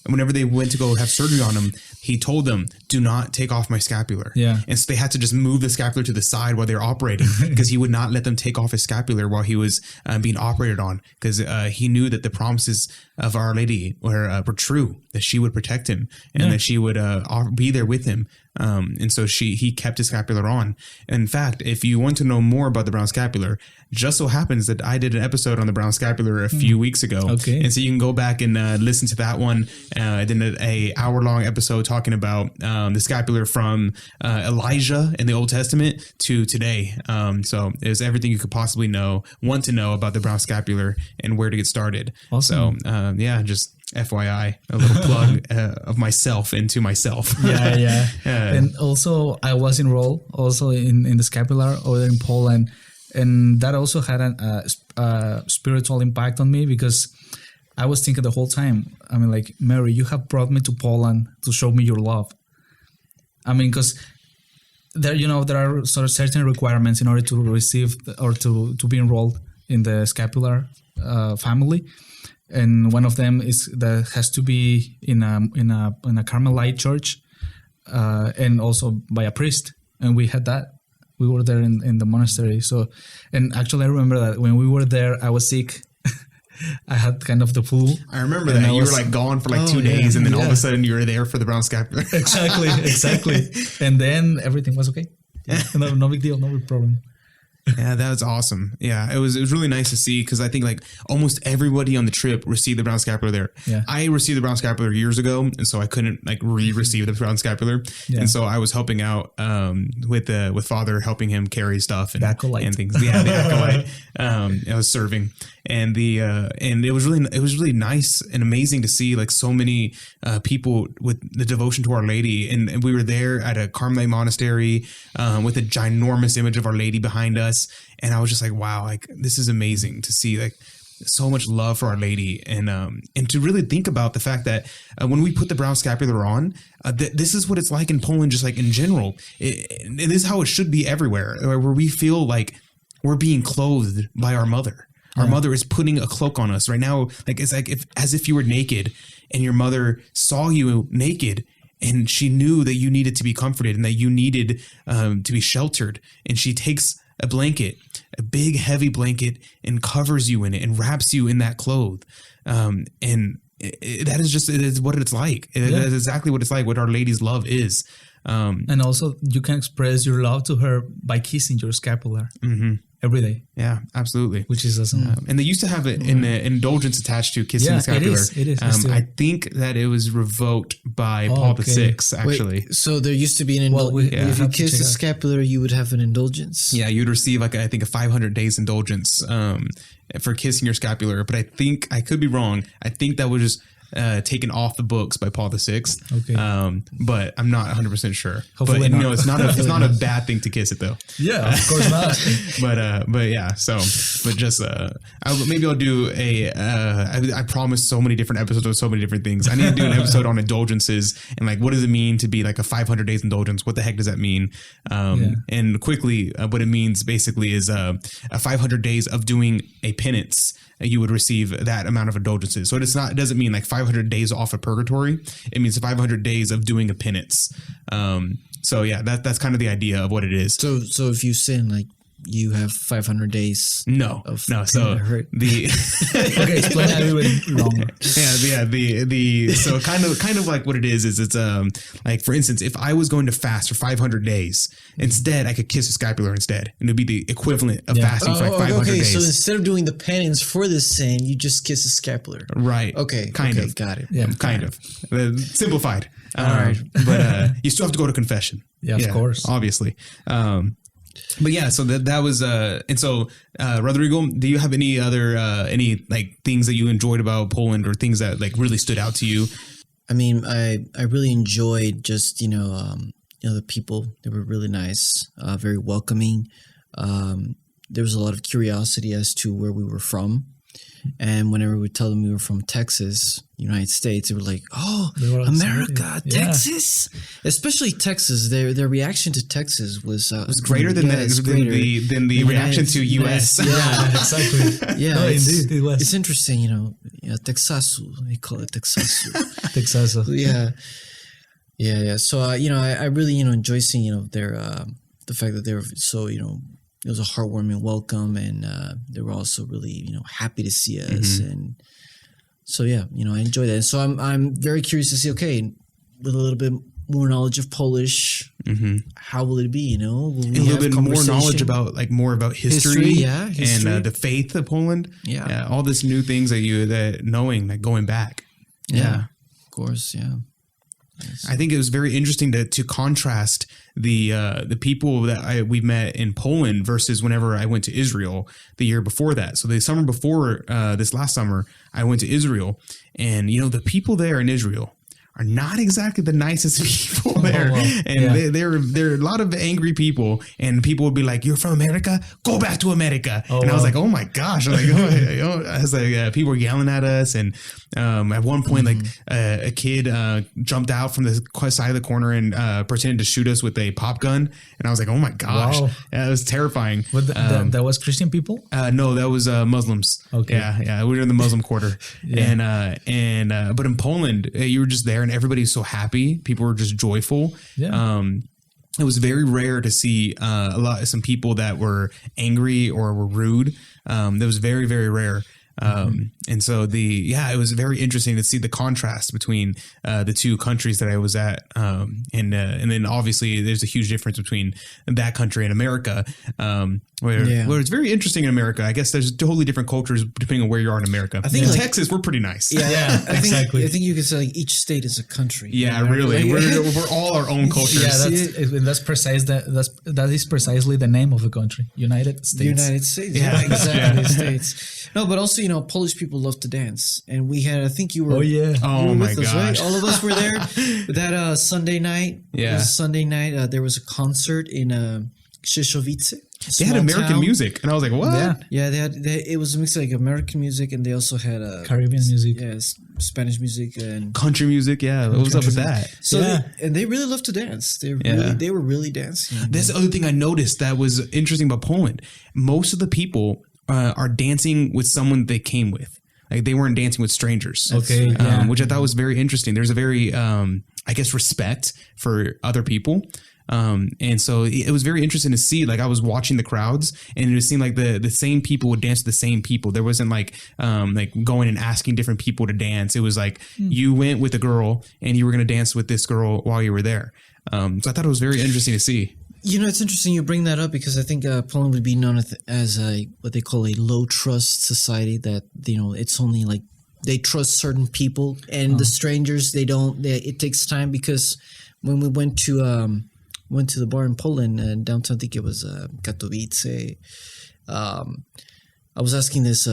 whenever they went to go have surgery on him, he told them, "Do not take off my scapular."
Yeah,
and so they had to just move the scapular to the side while they were operating because he would not let them take off his scapular while he was being operated on, because he knew that the promises of Our Lady were true, that she would protect him and that she would be there with him. And so he kept his scapular on. In fact, if you want to know more about the Brown Scapular, just so happens that I did an episode on the Brown Scapular a few weeks ago.
Okay.
And so you can go back and listen listened to that one. I did a hour-long episode talking about the scapular from Elijah in the Old Testament to today. So it was everything you could possibly want to know about the brown scapular and where to get started.
Awesome.
So just FYI, a little plug of myself into myself.
Yeah. And also, I was enrolled also in the scapular over there in Poland, and that also had a spiritual impact on me, because I was thinking the whole time, I mean, like, Mary, you have brought me to Poland to show me your love. I mean, because there are sort of certain requirements in order to receive or to be enrolled in the scapular family. And one of them is that has to be in a Carmelite church, and also by a priest. And we had that. We were there in the monastery. So, and actually, I remember that when we were there, I was sick. I had kind of the flu.
I remember that you were like gone for like 2 days, and then all of a sudden you were there for the brown scapular.
Exactly. And then everything was okay. No big deal, no big problem.
Yeah, that was awesome. Yeah, it was really nice to see, because I think like almost everybody on the trip received the brown scapular there.
Yeah.
I received the brown scapular years ago, and so I couldn't like receive the brown scapular. Yeah. And so I was helping out with Father, helping him carry stuff and things. Yeah, the acolyte. I was serving, and it was really nice and amazing to see like so many people with the devotion to Our Lady, and we were there at a Carmelite monastery with a ginormous image of Our Lady behind us. And I was just like, wow, like this is amazing to see like so much love for Our Lady, and to really think about the fact that when we put the brown scapular on, this is what it's like in Poland, just like in general. It is how it should be everywhere, where we feel like we're being clothed by our mother. Our mother is putting a cloak on us right now. Like it's like as if you were naked, and your mother saw you naked, and she knew that you needed to be comforted and that you needed to be sheltered. And she takes a blanket, a big heavy blanket, and covers you in it and wraps you in that cloth. And that is just, it is what it's like. It is exactly what it's like, what Our Lady's love is.
And also you can express your love to her by kissing your scapular every day.
Yeah, absolutely.
Which is awesome.
And they used to have an indulgence attached to kissing the scapular.
It is.
I think that it was revoked by Paul VI, actually.
Wait, so there used to be an indulgence. If you kiss the scapular, you would have an indulgence?
Yeah, you'd receive like, I think, a 500 days indulgence for kissing your scapular. But I think, I could be wrong, I think that was just taken off the books by Paul VI.
Okay.
But I'm not 100% sure.
Hopefully
but
not.
it's not a bad thing to kiss it though.
Yeah, of course not.
but yeah, so just maybe I'll do I promised so many different episodes of so many different things. I need to do an episode on indulgences and like what does it mean to be like a 500 days indulgence? What the heck does that mean? And quickly, what it means basically is a 500 days of doing a penance. You would receive that amount of indulgences. So it doesn't mean like 500 days off of purgatory. It means 500 days of doing a penance. So yeah, that's kind of the idea of what it is.
So if you sin, like you have 500 days.
No. So
okay, explain everybody wrong.
So kind of like what it is it's like, for instance, if I was going to fast for 500 days, instead I could kiss a scapular instead, and it'd be the equivalent of fasting for like 500 days.
So instead of doing the penance for the sin, you just kiss a scapular.
Right.
Okay.
Kind of.
Got it.
Yeah. Kind of. Simplified.
All right.
But you still have to go to confession.
Yeah, of course.
Obviously. But yeah, so that was and so Rodrigo, do you have any other any like things that you enjoyed about Poland, or things that like really stood out to you?
I mean, I really enjoyed just the people. They were really nice, very welcoming. There was a lot of curiosity as to where we were from. And whenever we tell them we were from Texas, United States, they were like, "Oh, America, Texas!" Especially Texas. Their reaction to Texas was
greater than the reaction to US.
Yeah,
exactly.
Yeah,
no, indeed, it was.
It's interesting, Texasu. They call it Texasu.
Texasu.
Yeah. So I really enjoy seeing their the fact that they were so it was a heartwarming welcome, and they were also really happy to see us, and so I enjoy that. And so I'm very curious to see, okay, with a little bit more knowledge of Polish, how will it be? Will we
a little bit more knowledge about more about history,
history.
And the faith of Poland, all this new things that knowing, like going back. Yeah.
Of course. Yeah.
I think it was very interesting to contrast the people that we met in Poland versus whenever I went to Israel the year before that. So the summer before this last summer, I went to Israel, and the people there in Israel are not exactly the nicest people there. And they're a lot of angry people, and people would be like, "You're from America? Go back to America." I was like, "Oh my gosh." I was like, people were yelling at us. And at one point, a kid jumped out from the side of the corner and pretended to shoot us with a pop gun. And I was like, "Oh my gosh."
Wow.
Yeah, it was terrifying.
But that was Christian people?
No, that was Muslims.
Okay.
Yeah. We were in the Muslim quarter. But in Poland, you were just there and everybody's so happy. People were just joyful.
Yeah.
It was very rare to see some people that were angry or were rude. That was very, very rare. And so it was very interesting to see the contrast between the two countries that I was at. And then obviously there's a huge difference between that country and America, where it's very interesting in America. I guess there's totally different cultures depending on where you are in America. I think in Texas, we're pretty nice.
Yeah,
exactly.
I think you could say like each state is a country.
Yeah, really. We're all our own cultures.
Yeah, that's precise. That is precisely the name of the country, United States.
United States. Yeah, exactly. States. No, but also, Polish people love to dance. And we had, I think you were.
Oh, yeah.
Oh, my gosh.
Right? All of us were there. That Sunday night.
Yeah.
Sunday night, there was a concert in Krzeszowice.
They had American music. And I was like, what?
Yeah, it was a mix of like American music, and they also had
Caribbean music.
Yes, Spanish music and
country music. Yeah. What was up with that?
So they really love to dance. They were really dancing.
That's the other thing I noticed that was interesting about Poland. Most of the people are dancing with someone they came with. Like they weren't dancing with strangers.
Okay.
Which I thought was very interesting. There's a very, I guess, respect for other people. And so it was very interesting to see. Like I was watching the crowds, and it seemed like the same people would dance with the same people. There wasn't like going and asking different people to dance. It was like you went with a girl and you were going to dance with this girl while you were there. So I thought it was very interesting to see.
It's interesting you bring that up because I think Poland would be known as what they call a low trust society. That it's only like they trust certain people, and the strangers they don't. It takes time because when we went to the bar in Poland downtown, I think it was Katowice. I was asking this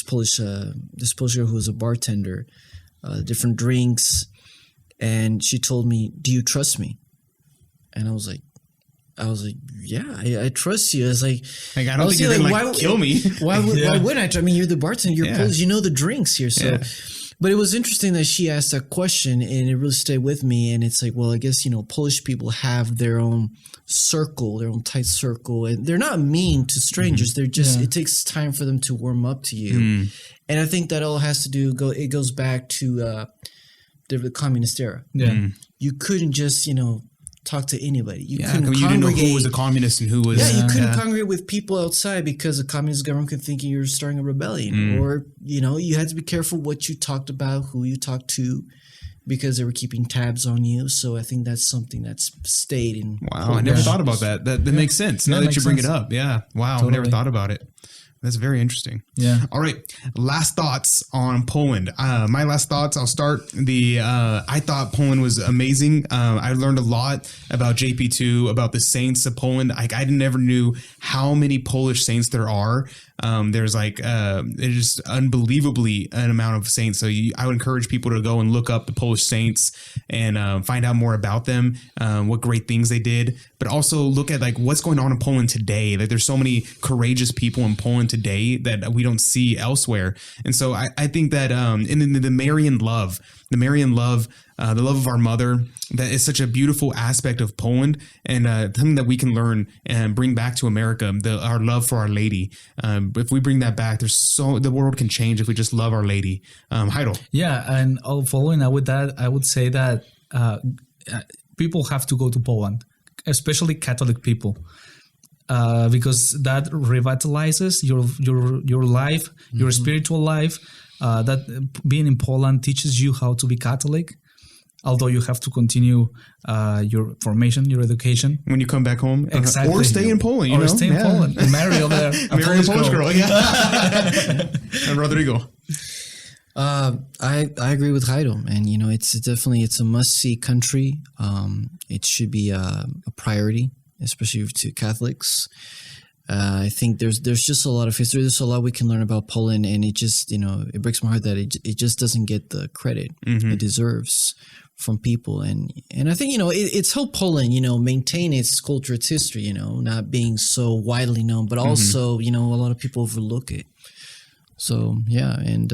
Polish girl who was a bartender different drinks, and she told me, "Do you trust me?" And I was like, yeah, I trust you. I was like
I don't think you're gonna kill me.
Why wouldn't I? I mean, you're the bartender. You're Polish. You know the drinks here. So, but it was interesting that she asked that question, and it really stayed with me. And it's like, well, I guess Polish people have their own circle, their own tight circle, and they're not mean to strangers. They're just it takes time for them to warm up to you, and I think that all has to do. It goes back to the communist era.
Yeah,
you couldn't just talk to anybody. You couldn't
you didn't know who was a communist and who was.
Yeah, you couldn't congregate with people outside because the communist government could think you were starting a rebellion, or you had to be careful what you talked about, who you talked to, because they were keeping tabs on you. So I think that's something that's stayed in.
Wow, I never thought about that. That makes sense. Now that you bring it up, wow, totally. I never thought about it. That's very interesting.
Yeah.
All right. Last thoughts on Poland. My last thoughts, I'll start. I thought Poland was amazing. I learned a lot about JP2, about the saints of Poland. I never knew how many Polish saints there are. There's there's just unbelievably an amount of saints. So I would encourage people to go and look up the Polish saints and find out more about them, what great things they did, but also look at what's going on in Poland today. There's so many courageous people in Poland today that we don't see elsewhere. And so I think that in the Marian love, the love of our mother, that is such a beautiful aspect of Poland, and something that we can learn and bring back to America. Our love for Our Lady. If we bring that back, the world can change if we just love Our Lady. Heidel.
Yeah, and following up with that, I would say that people have to go to Poland, especially Catholic people. Because that revitalizes your life, your spiritual life. That being in Poland teaches you how to be Catholic, although you have to continue your formation, your education
when you come back home.
Exactly.
Or stay in Poland.
Or stay in Poland. Marry over there.
Marry a Polish girl. Yeah. And Rodrigo.
I agree with Jairo, and it's a must see country. It should be a priority, especially to Catholics. I think there's just a lot of history. There's a lot we can learn about Poland, and it just it breaks my heart that it just doesn't get the credit it deserves from people. And I think it's helped Poland maintain its culture, its history. Not being so widely known, but also a lot of people overlook it. So yeah, and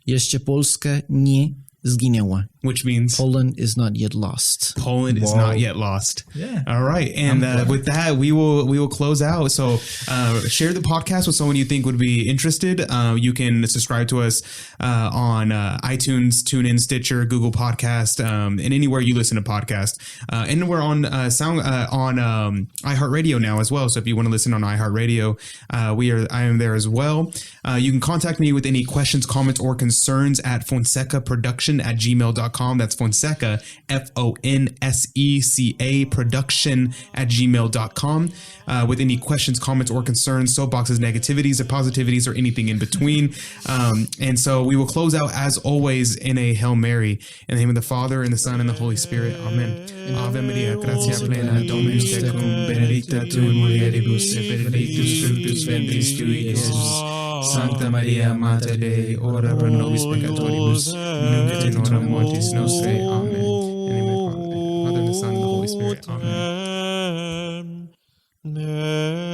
Jeszcze Polska nie zginęła.
Which means
Poland is not yet lost.
Poland is not yet lost.
Yeah.
All right. And with that, we will close out. So share the podcast with someone you think would be interested. You can subscribe to us on iTunes, TuneIn, Stitcher, Google Podcast, and anywhere you listen to podcasts. And we're on iHeartRadio now as well. So if you want to listen on iHeartRadio, I am there as well. You can contact me with any questions, comments, or concerns at fonsecaproduction@gmail.com. That's Fonseca, Fonseca production@gmail.com. With any questions, comments, or concerns, soapboxes, negativities, or positivities, or anything in between. And so we will close out as always in a Hail Mary. In the name of the Father, and the Son, and the Holy Spirit. Amen. Ave Maria, gratia plena, Dominus tecum, benedicta tu in mulieribus, et benedictus fructus ventris tui, Iesus. Sancta Maria, Mater Dei, ora pro nobis peccatoribus, nunc et in hora mortis nostrae. Amen. In the name of the Father, and the Son, and the Holy Spirit. Amen.